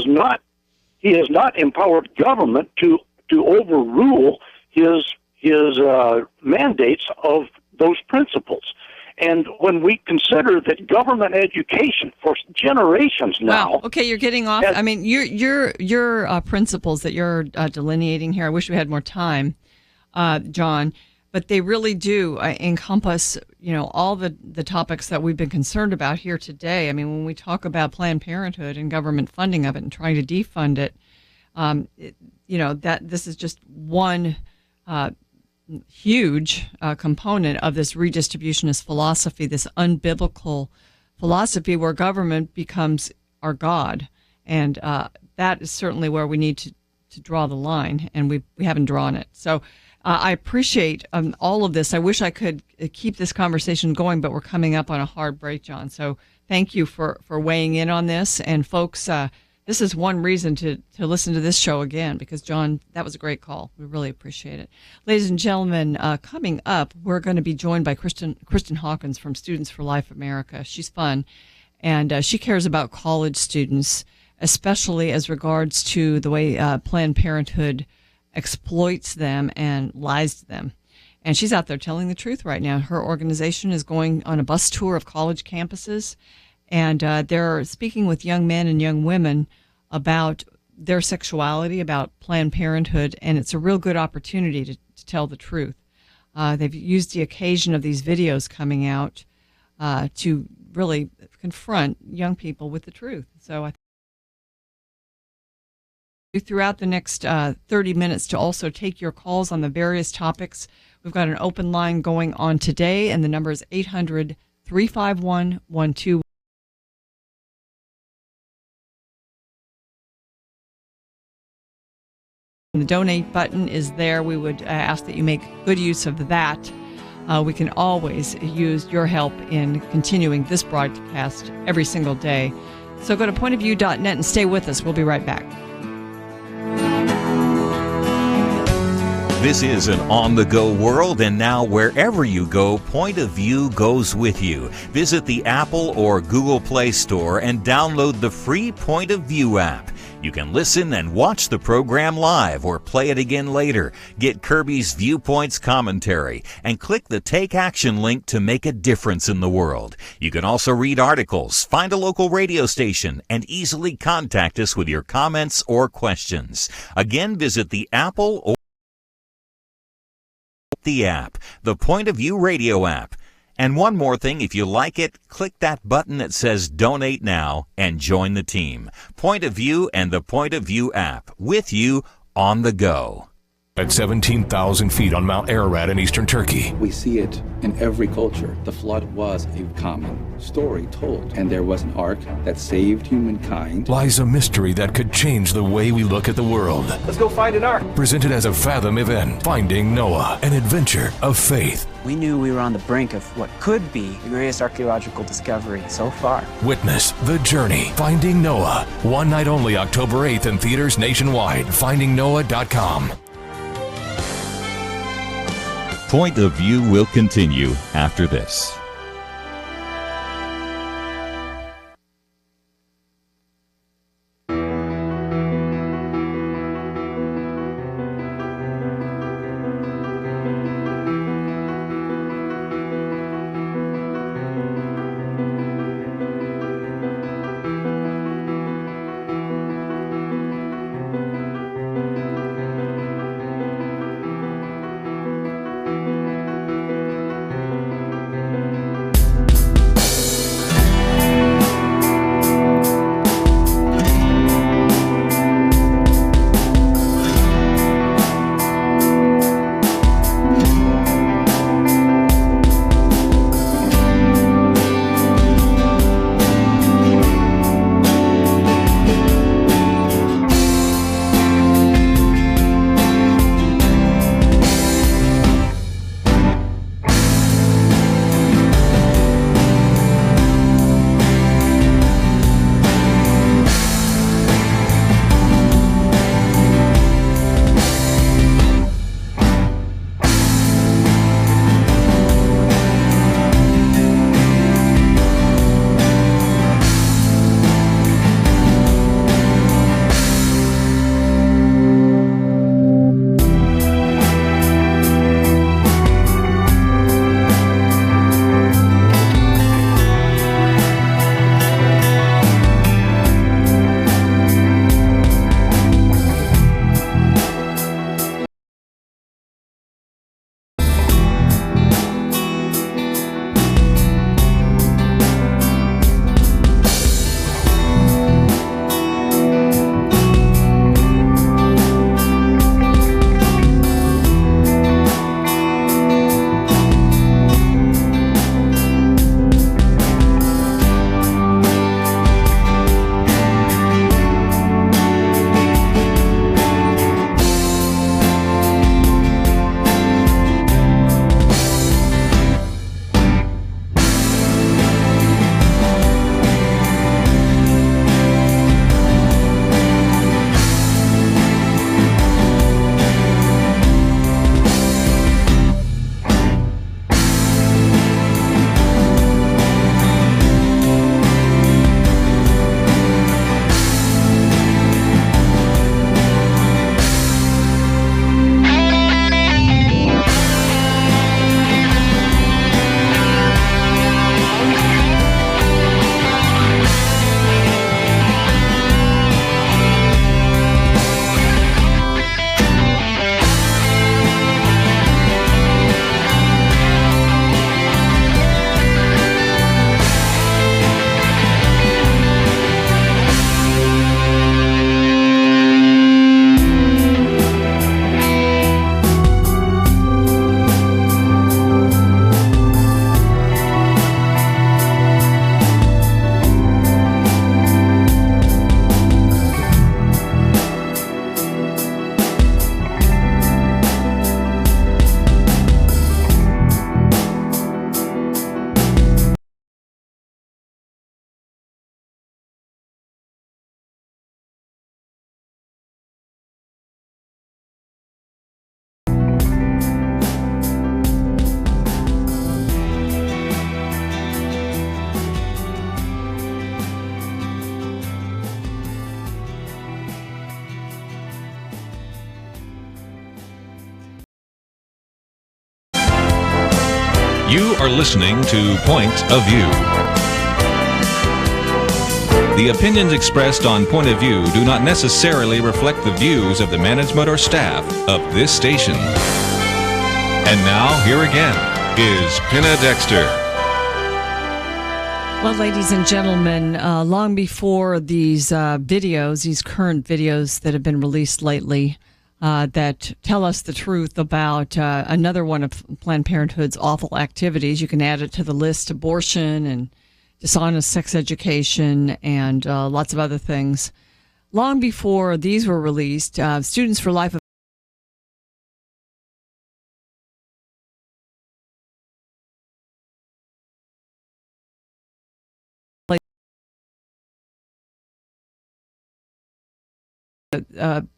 he has not empowered government to overrule his mandates of those principles. And when we consider that government education for generations now... Wow. Okay, you're getting off. I mean, your principles that you're delineating here, I wish we had more time, John, but they really do encompass, all the topics that we've been concerned about here today. I mean, when we talk about Planned Parenthood and government funding of it and trying to defund it, that this is just one huge component of this redistributionist philosophy, this unbiblical philosophy where government becomes our God. And that is certainly where we need to draw the line, and we haven't drawn it. So I appreciate all of this. I wish I could keep this conversation going, but we're coming up on a hard break, John. So thank you for weighing in on this. And folks, this is one reason to listen to this show again, because, John, that was a great call. We really appreciate it. Ladies and gentlemen, coming up, we're going to be joined by Kristan Hawkins from Students for Life America. She's fun, and she cares about college students, especially as regards to the way Planned Parenthood exploits them and lies to them. And she's out there telling the truth right now. Her organization is going on a bus tour of college campuses, and they're speaking with young men and young women about their sexuality, about Planned Parenthood, and it's a real good opportunity to tell the truth. They've used the occasion of these videos coming out to really confront young people with the truth. So I think throughout the next 30 minutes to also take your calls on the various topics. We've got an open line going on today, and the number is 800-351-12. The donate button is there. We would ask that you make good use of that. We can always use your help in continuing this broadcast every single day. So go to pointofview.net and stay with us. We'll be right back. This is an on-the-go world, and now wherever you go, Point of View goes with you. Visit the Apple or Google Play Store and download the free Point of View app. You can listen and watch the program live or play it again later. Get Kirby's Viewpoints commentary and click the Take Action link to make a difference in the world. You can also read articles, find a local radio station, and easily contact us with your comments or questions. Again, visit the Apple or the app, the Point of View radio app. And one more thing, if you like it, click that button that says Donate Now and join the team. Point of View and the Point of View app, with you on the go. At 17,000 feet on Mount Ararat in eastern Turkey. We see it in every culture. The flood was a common story told, and there was an ark that saved humankind. Lies a mystery that could change the way we look at the world. Let's go find an ark. Presented as a Fathom event, Finding Noah, an adventure of faith. We knew we were on the brink of what could be the greatest archaeological discovery so far. Witness the journey. Finding Noah. One night only, October 8th in theaters nationwide. FindingNoah.com. Point of View will continue after this. You're listening to Point of View. The opinions expressed on Point of View do not necessarily reflect the views of the management or staff of this station. And now, here again is Penna Dexter. Well, ladies and gentlemen, long before these videos, these current videos that have been released lately, that tell us the truth about another one of Planned Parenthood's awful activities. You can add it to the list: abortion and dishonest sex education and lots of other things. Long before these were released, Students for Life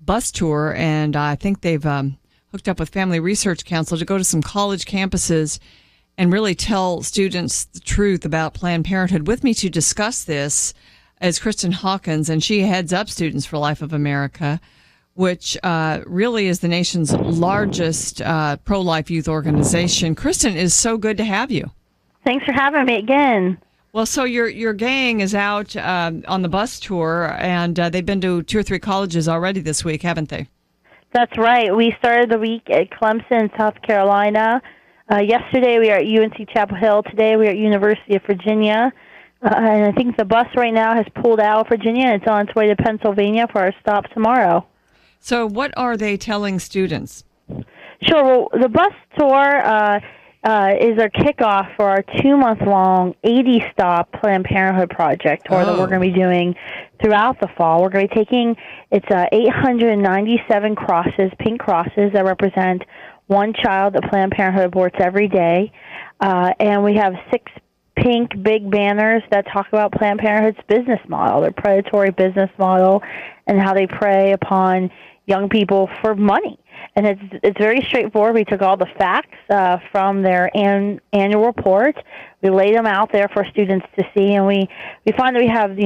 bus tour, and I think they've hooked up with Family Research Council to go to some college campuses and really tell students the truth about Planned Parenthood. With me to discuss this is Kristan Hawkins, and she heads up Students for Life of America, which really is the nation's largest pro-life youth organization. Kristan, is so good to have you. Thanks for having me again. Well, so your gang is out on the bus tour, and they've been to 2 or 3 colleges already this week, haven't they? That's right. We started the week at Clemson, South Carolina. Yesterday we are at UNC Chapel Hill. Today we are at University of Virginia. And I think the bus right now has pulled out of Virginia, and it's on its way to Pennsylvania for our stop tomorrow. So what are they telling students? Sure. Well, the bus tour is our kickoff for our 2-month-long 80-stop Planned Parenthood project tour that we're going to be doing throughout the fall. We're going to be taking, it's 897 crosses, pink crosses that represent one child that Planned Parenthood aborts every day. And we have 6 pink big banners that talk about Planned Parenthood's business model, their predatory business model, and how they prey upon young people for money. And it's very straightforward. We took all the facts from their annual report. We laid them out there for students to see, and we find that we have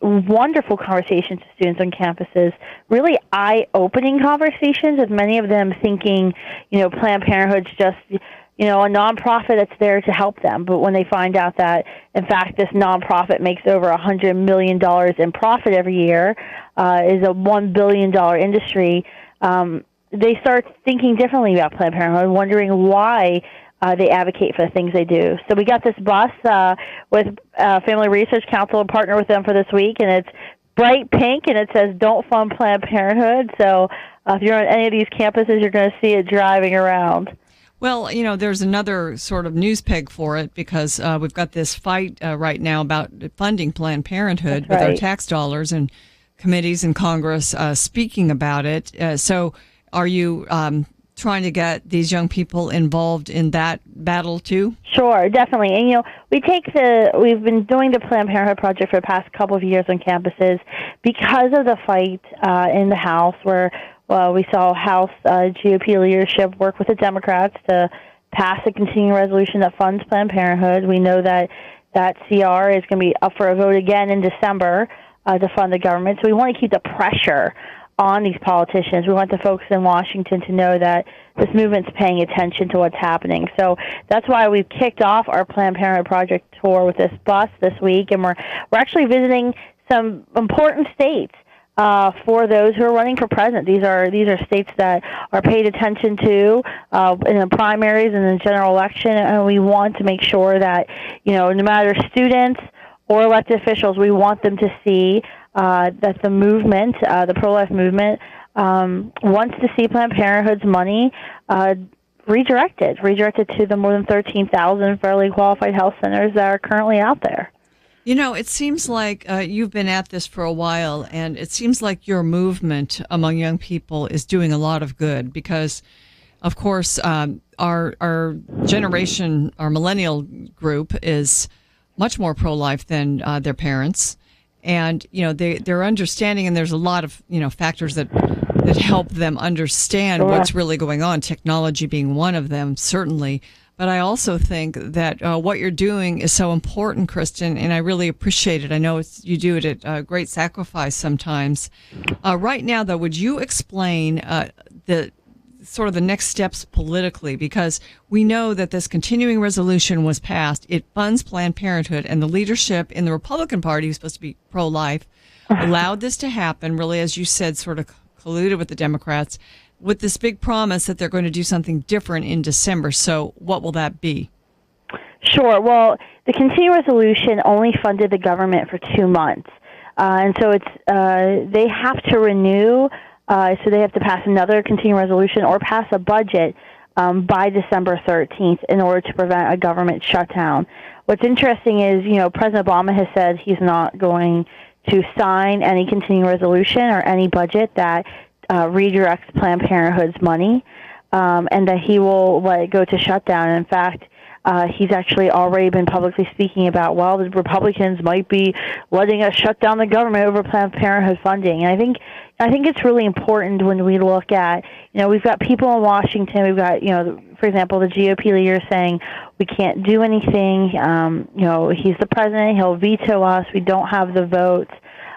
wonderful conversations with students on campuses, really eye-opening conversations, with many of them thinking Planned Parenthood's just a nonprofit that's there to help them. But when they find out that, in fact, this nonprofit makes over $100 million in profit every year, is a $1 billion industry, they start thinking differently about Planned Parenthood, wondering why they advocate for the things they do. So we got this bus with Family Research Council, and partner with them for this week, and it's bright pink, and it says "Don't Fund Planned Parenthood." So if you're on any of these campuses, you're going to see it driving around. Well, there's another sort of news peg for it, because we've got this fight right now about funding Planned Parenthood with our tax dollars, and committees in Congress speaking about it. So are you trying to get these young people involved in that battle too? Sure, definitely. And we've been doing the Planned Parenthood project for the past couple of years on campuses because of the fight in the House, where we saw House GOP leadership work with the Democrats to pass a continuing resolution that funds Planned Parenthood. We know that CR is going to be up for a vote again in December to fund the government. So we want to keep the pressure on these politicians. We want the folks in Washington to know that this movement's paying attention to what's happening. So that's why we've kicked off our Planned Parenthood project tour with this bus this week, and we're actually visiting some important states for those who are running for president. These are states that are paid attention to in the primaries and the general election, and we want to make sure that no matter students or elected officials, we want them to see that the movement, the pro-life movement, wants to see Planned Parenthood's money redirected to the more than 13,000 federally qualified health centers that are currently out there. It seems like you've been at this for a while, and it seems like your movement among young people is doing a lot of good because, of course, our generation, our millennial group is much more pro-life than their parents. And, they're understanding, and there's a lot of, factors that help them understand what's really going on, technology being one of them, certainly. But I also think that what you're doing is so important, Kristan, and I really appreciate it. I know you do it at great sacrifice sometimes. Right now, though, would you explain the sort of the next steps politically? Because we know that this continuing resolution was passed. It funds Planned Parenthood, and the leadership in the Republican Party, who's supposed to be pro-life, allowed this to happen, really, as you said, sort of colluded with the Democrats, with this big promise that they're going to do something different in December. So what will that be? Sure. Well, the continuing resolution only funded the government for 2 months. And so they have to renew, so they have to pass another continuing resolution or pass a budget by December 13th in order to prevent a government shutdown. What's interesting is, President Obama has said he's not going to sign any continuing resolution or any budget that redirects Planned Parenthood's money, and that he will let it go to shutdown. In fact, he's actually already been publicly speaking about, the Republicans might be letting us shut down the government over Planned Parenthood funding. And I think it's really important when we look at, we've got people in Washington, we've got, for example, the GOP leader saying we can't do anything. He's the president, he'll veto us, we don't have the votes,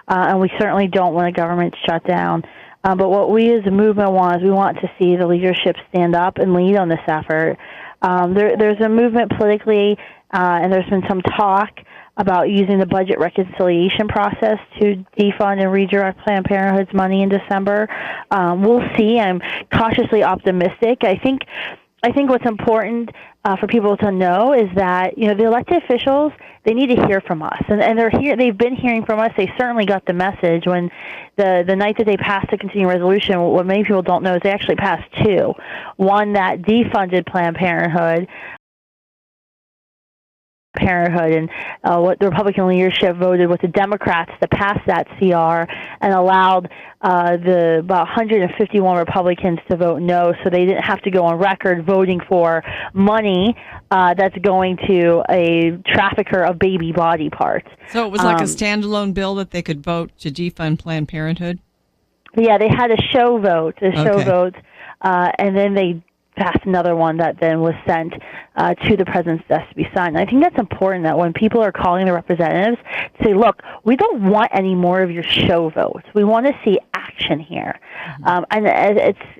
and we certainly don't want a government shutdown. But what we as a movement want is we want to see the leadership stand up and lead on this effort. There's a movement politically, and there's been some talk about using the budget reconciliation process to defund and redirect Planned Parenthood's money in December. We'll see. I'm cautiously optimistic. I think what's important for people to know is that the elected officials, they need to hear from us, and they're here. They've been hearing from us. They certainly got the message when the night that they passed the continuing resolution. What many people don't know is they actually passed 2. One that defunded Planned Parenthood, and what the Republican leadership voted with the Democrats to pass that CR and allowed about 151 Republicans to vote no, so they didn't have to go on record voting for money that's going to a trafficker of baby body parts. So it was like a standalone bill that they could vote to defund Planned Parenthood? Yeah, they had a show vote, and then they passed another one that then was sent to the president's desk to be signed. And I think that's important, that when people are calling the representatives to say, look, we don't want any more of your show votes. We want to see action here. And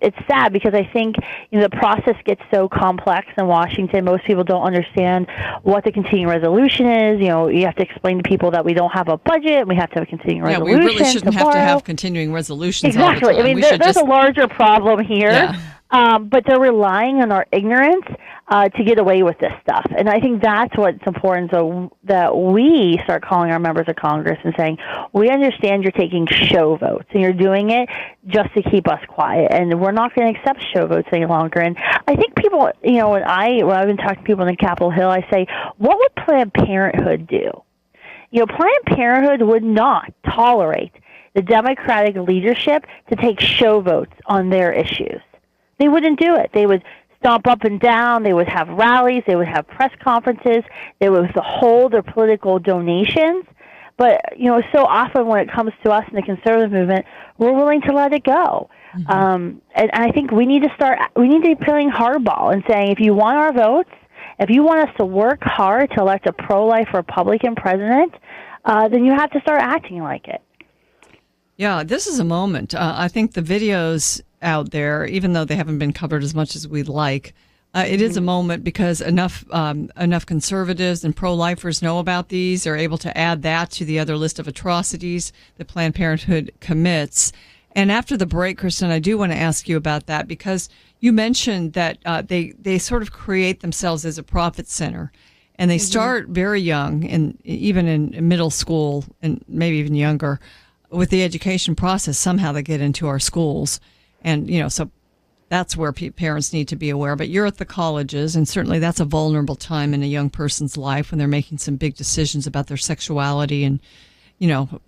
it's sad because I think the process gets so complex in Washington. Most people don't understand what the continuing resolution is. You have to explain to people that we don't have a budget and we have to have a continuing resolution. Yeah, we really shouldn't have to have continuing resolutions Exactly. all the time. I mean, there's a larger problem here. Yeah. But they're relying on our ignorance to get away with this stuff. And I think that's what's important, so that we start calling our members of Congress and saying, we understand you're taking show votes, and you're doing it just to keep us quiet, and we're not going to accept show votes any longer. And I think people, when I've been talking to people on Capitol Hill, I say, what would Planned Parenthood do? Planned Parenthood would not tolerate the Democratic leadership to take show votes on their issues. They wouldn't do it. They would stomp up and down. They would have rallies. They would have press conferences. They would withhold their political donations. But, so often when it comes to us in the conservative movement, we're willing to let it go. And I think we need to be playing hardball and saying, if you want our votes, if you want us to work hard to elect a pro-life Republican president, then you have to start acting like it. Yeah, this is a moment. I think the videos out there, even though they haven't been covered as much as we'd like, it is a moment because enough conservatives and pro-lifers know about these. They're able to add that to the other list of atrocities that Planned Parenthood commits. And after the break, Kristan, I do want to ask you about that because you mentioned that they sort of create themselves as a profit center. And they start very young, and even in middle school and maybe even younger, with the education process. Somehow they get into our schools. And, so that's where parents need to be aware. But you're at the colleges, and certainly that's a vulnerable time in a young person's life when they're making some big decisions about their sexuality and,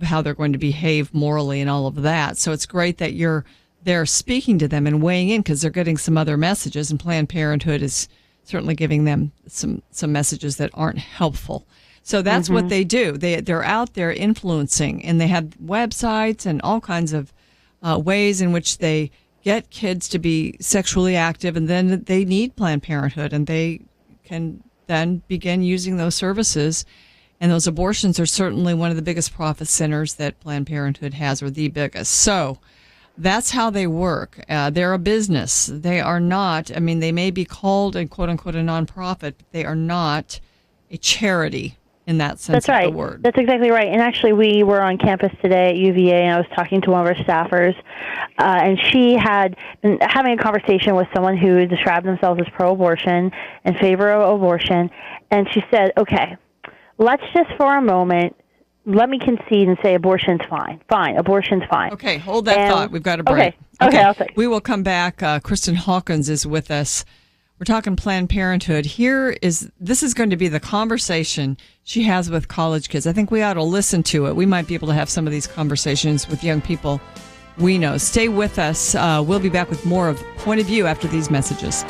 how they're going to behave morally and all of that. So it's great that you're there speaking to them and weighing in because they're getting some other messages, and Planned Parenthood is certainly giving them some messages that aren't helpful. So that's what they do. They're out there influencing, and they have websites and all kinds of ways in which they get kids to be sexually active, and then they need Planned Parenthood, and they can then begin using those services. And those abortions are certainly one of the biggest profit centers that Planned Parenthood has, or the biggest. So That's how they work. They're a business. They are not, I mean, they may be called a quote-unquote a nonprofit, but they are not a charity in that sense That's right. of the word. That's exactly right. And actually, we were on campus today at UVA, and I was talking to one of our staffers, and she had been having a conversation with someone who described themselves as pro-abortion, in favor of abortion, and she said, okay, let's just for a moment, let me concede and say abortion's fine. Fine, abortion's fine. Okay, hold that thought. We've got a break. Okay, I'll say. We will come back. Kristan Hawkins is with us. We're talking Planned Parenthood. This is going to be the conversation she has with college kids. I think we ought to listen to it. We might be able to have some of these conversations with young people we know. Stay with us. We'll be back with more of Point of View after these messages.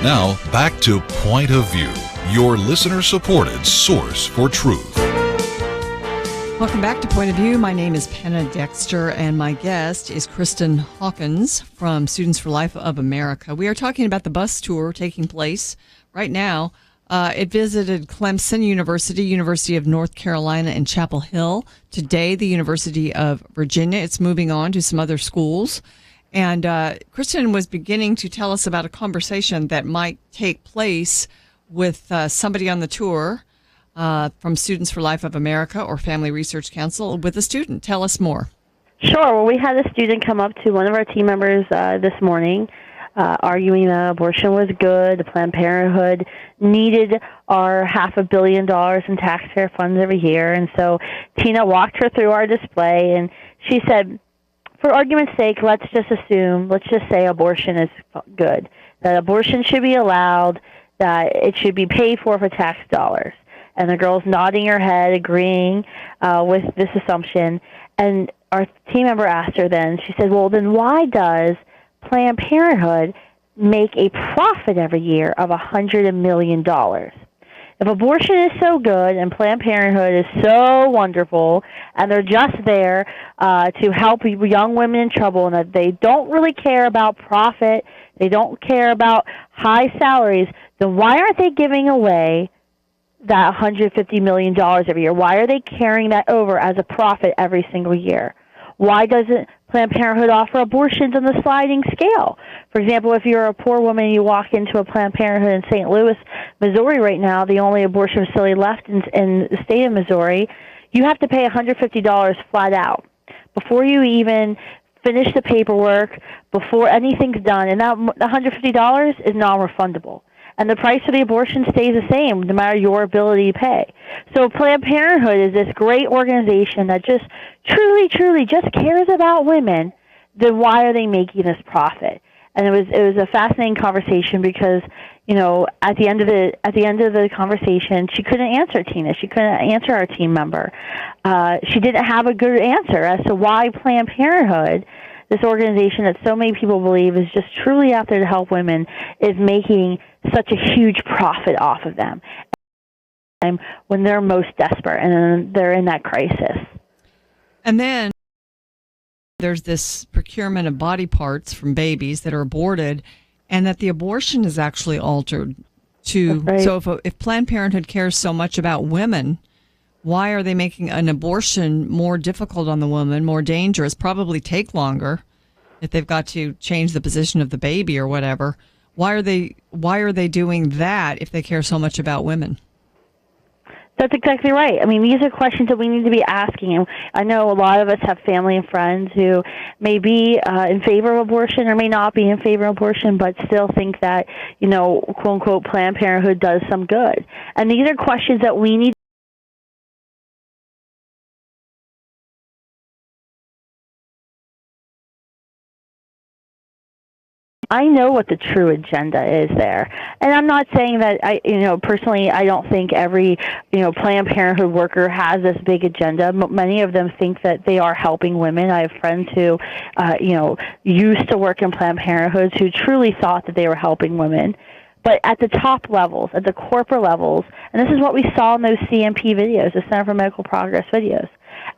Now, back to Point of View, your listener-supported source for truth. Welcome back to Point of View. My name is Penna Dexter, and my guest is Kristan Hawkins from Students for Life of America. We are talking about the bus tour taking place right now. It visited Clemson University, University of North Carolina, and Chapel Hill. Today, the University of Virginia. It's moving on to some other schools. And Kristan was beginning to tell us about a conversation that might take place with somebody on the tour from Students for Life of America or Family Research Council with a student. Tell us more. Sure. Well, we had a student come up to one of our team members this morning arguing that abortion was good. The Planned Parenthood needed our $500 million in taxpayer funds every year. And so Tina walked her through our display, and she said, for argument's sake, let's just say abortion is good, that abortion should be allowed, that it should be paid for tax dollars. And the girl's nodding her head, agreeing with this assumption. And our team member asked her then, she said, well, then why does Planned Parenthood make a profit every year of $100 million? If abortion is so good and Planned Parenthood is so wonderful and they're just there to help young women in trouble and that they don't really care about profit, they don't care about high salaries, then why aren't they giving away that $150 million every year? Why are they carrying that over as a profit every single year? Why doesn't Planned Parenthood offer abortions on the sliding scale? For example, if you're a poor woman and you walk into a Planned Parenthood in St. Louis, Missouri right now, the only abortion facility left in the state of Missouri, you have to pay $150 flat out before you even finish the paperwork, before anything's done. And that $150 is non-refundable. And the price of the abortion stays the same no matter your ability to pay. So Planned Parenthood is this great organization that just truly just cares about women. Then why are they making this profit? And it was a fascinating conversation because, you know, at the end of the conversation, she couldn't answer Tina. She couldn't answer our team member. She didn't have a good answer as to why Planned Parenthood, this organization that so many people believe is just truly out there to help women, is making such a huge profit off of them when they're most desperate and they're in that crisis. And then there's this procurement of body parts from babies that are aborted, and that the abortion is actually altered to. Right. So if Planned Parenthood cares so much about women, why are they making an abortion more difficult on the woman, more dangerous, probably take longer if they've got to change the position of the baby or whatever? Why are they doing that if they care so much about women? That's exactly right. I mean, these are questions that we need to be asking. And I know a lot of us have family and friends who may be in favor of abortion or may not be in favor of abortion, but still think that, you know, quote unquote, Planned Parenthood does some good. And these are questions that we need. I know what the true agenda is there. And I'm not saying that personally, I don't think every, Planned Parenthood worker has this big agenda. Many of them think that they are helping women. I have friends who, used to work in Planned Parenthood who truly thought that they were helping women. But at the top levels, at the corporate levels, and this is what we saw in those CMP videos, the Center for Medical Progress videos,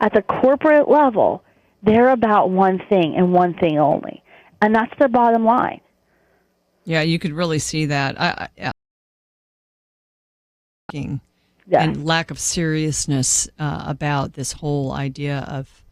at the corporate level, they're about one thing and one thing only. And that's their bottom line. Yeah, you could really see that. And lack of seriousness about this whole idea of,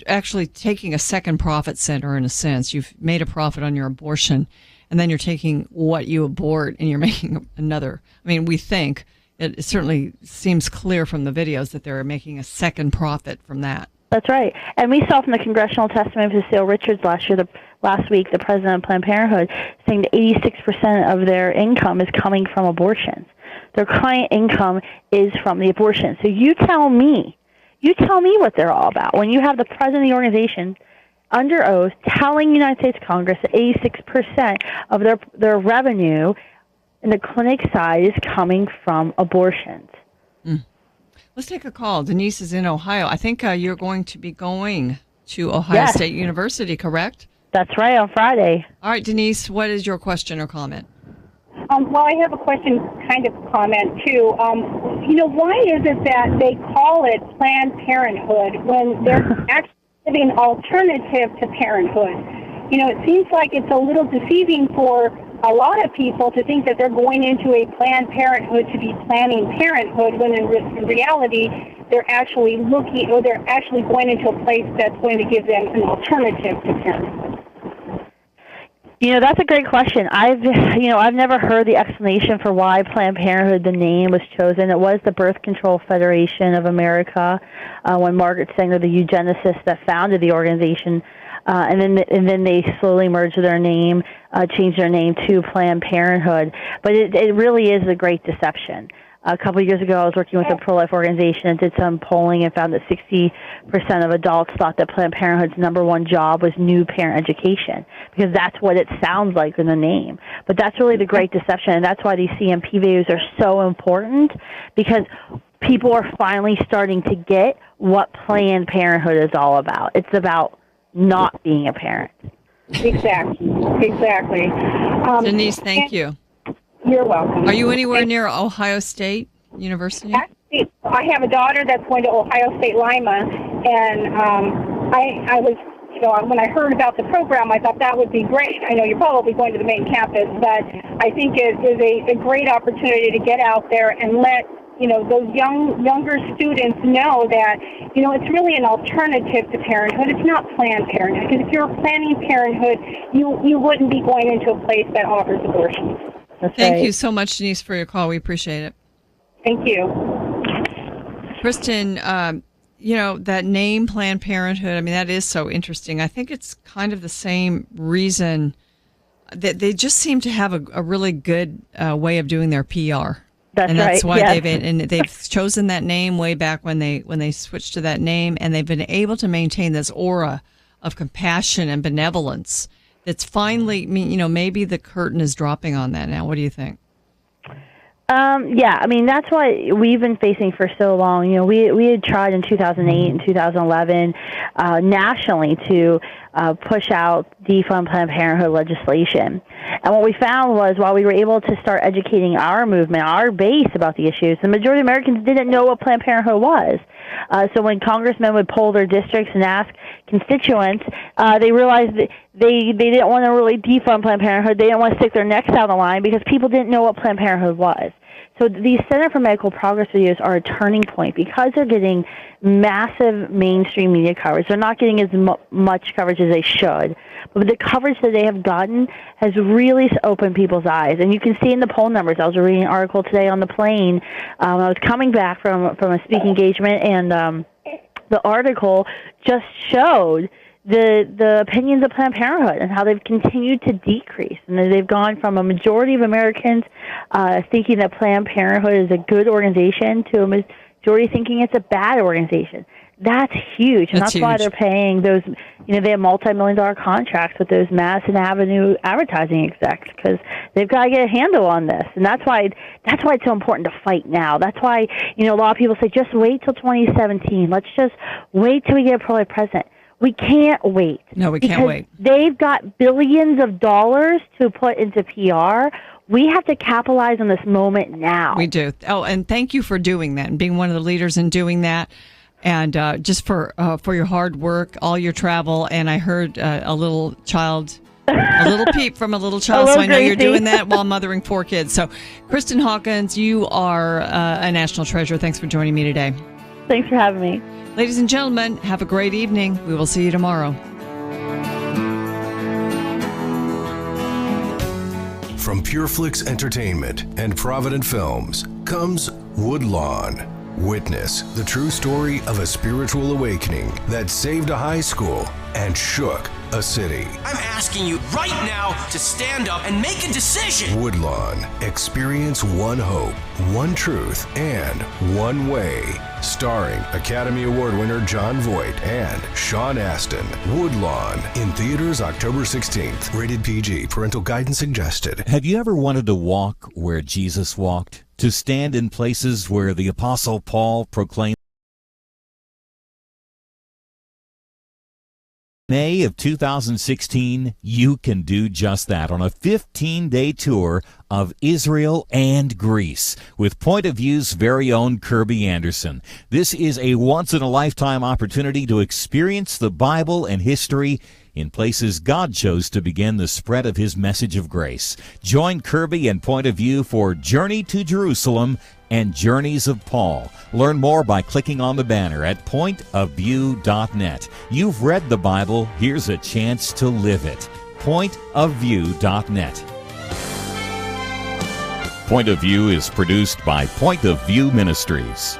actually taking a second profit center in a sense. You've made a profit on your abortion, and then you're taking what you abort and you're making another. I mean, we think, it certainly seems clear from the videos that they're making a second profit from that. That's right. And we saw from the congressional testimony of Cecile Richards last week, the president of Planned Parenthood, saying that 86% of their income is coming from abortions. Their client income is from the abortion. So you tell me what they're all about. When you have the president of the organization under oath telling the United States Congress that 86% of their revenue in the clinic side is coming from abortions. Mm. Let's take a call. Denise is in Ohio. I think you're going to be going to Ohio State University, correct? That's right, on Friday. All right, Denise, what is your question or comment? Well, I have a question, kind of comment, too. Why is it that they call it Planned Parenthood when they're actually giving an alternative to parenthood? It seems like it's a little deceiving for a lot of people to think that they're going into a Planned Parenthood to be planning parenthood, when in reality they're actually they're actually going into a place that's going to give them an alternative to parenthood. That's a great question. I've never heard the explanation for why Planned Parenthood, the name, was chosen. It was the Birth Control Federation of America when Margaret Sanger, the eugenicist that founded the organization, and then they slowly merged their name, changed their name to Planned Parenthood. But it really is a great deception. A couple of years ago, I was working with a pro-life organization and did some polling and found that 60% of adults thought that Planned Parenthood's number one job was new parent education, because that's what it sounds like in the name. But that's really the great deception, and that's why these CMP videos are so important, because people are finally starting to get what Planned Parenthood is all about. It's about not being a parent. Exactly. Denise, thank you. You're welcome. Are you anywhere near Ohio State University? Actually, I have a daughter that's going to Ohio State Lima, and I was, when I heard about the program, I thought that would be great. I know you're probably going to the main campus, but I think it is a great opportunity to get out there and let those younger students know that it's really an alternative to parenthood. It's not Planned Parenthood, because if you're planning parenthood, you wouldn't be going into a place that offers abortion. Thank you so much, Denise, for your call. We appreciate it. Thank you. Kristan, that name Planned Parenthood, I mean, that is so interesting. I think it's kind of the same reason that they just seem to have a really good way of doing their PR. That's why they've chosen that name way back when they switched to that name, and they've been able to maintain this aura of compassion and benevolence. It's finally, maybe the curtain is dropping on that now. What do you think? That's what we've been facing for so long. We had tried in 2008 and 2011 nationally to push out defund Planned Parenthood legislation. And what we found was, while we were able to start educating our movement, our base about the issues, the majority of Americans didn't know what Planned Parenthood was. So when congressmen would poll their districts and ask constituents, they realized that they didn't want to really defund Planned Parenthood. They didn't want to stick their necks out on the line because people didn't know what Planned Parenthood was. So these Center for Medical Progress videos are a turning point because they're getting massive mainstream media coverage. They're not getting as much coverage as they should, but the coverage that they have gotten has really opened people's eyes. And you can see in the poll numbers. I was reading an article today on the plane. I was coming back from a speaking engagement, and the article just showed the opinions of Planned Parenthood and how they've continued to decrease. And they've gone from a majority of Americans thinking that Planned Parenthood is a good organization to a majority thinking it's a bad organization. That's huge. And that's why they're paying those, they have multi-million-dollar contracts with those Madison Avenue advertising execs, because they've got to get a handle on this. And that's why it's so important to fight now. That's why, a lot of people say, just wait till 2017. Let's just wait till we get a pro-life president. We can't wait. No, we can't wait. They've got billions of dollars to put into PR. We have to capitalize on this moment now. We do. Oh, and thank you for doing that and being one of the leaders in doing that. And just for your hard work, all your travel. And I heard a little peep from a little child. So I know you're doing that while mothering 4 kids. So, Kristan Hawkins, you are a national treasure. Thanks for joining me today. Thanks for having me. Ladies and gentlemen, have a great evening. We will see you tomorrow. From PureFlix Entertainment and Provident Films comes Woodlawn. Witness the true story of a spiritual awakening that saved a high school and shook a city. I'm asking you right now to stand up and make a decision. Woodlawn. Experience one hope, one truth, and one way. Starring Academy Award winner Jon Voight and Sean Astin. Woodlawn. In theaters October 16th. Rated PG. Parental guidance suggested. Have you ever wanted to walk where Jesus walked? To stand in places where the Apostle Paul proclaimed? May of 2016, you can do just that on a 15-day tour of Israel and Greece with Point of View's very own Kirby Anderson. This is a once-in-a-lifetime opportunity to experience the Bible and history in places God chose to begin the spread of His message of grace. Join Kirby and Point of View for Journey to Jerusalem and Journeys of Paul. Learn more by clicking on the banner at pointofview.net. You've read the Bible, here's a chance to live it. pointofview.net. Point of View is produced by Point of View Ministries.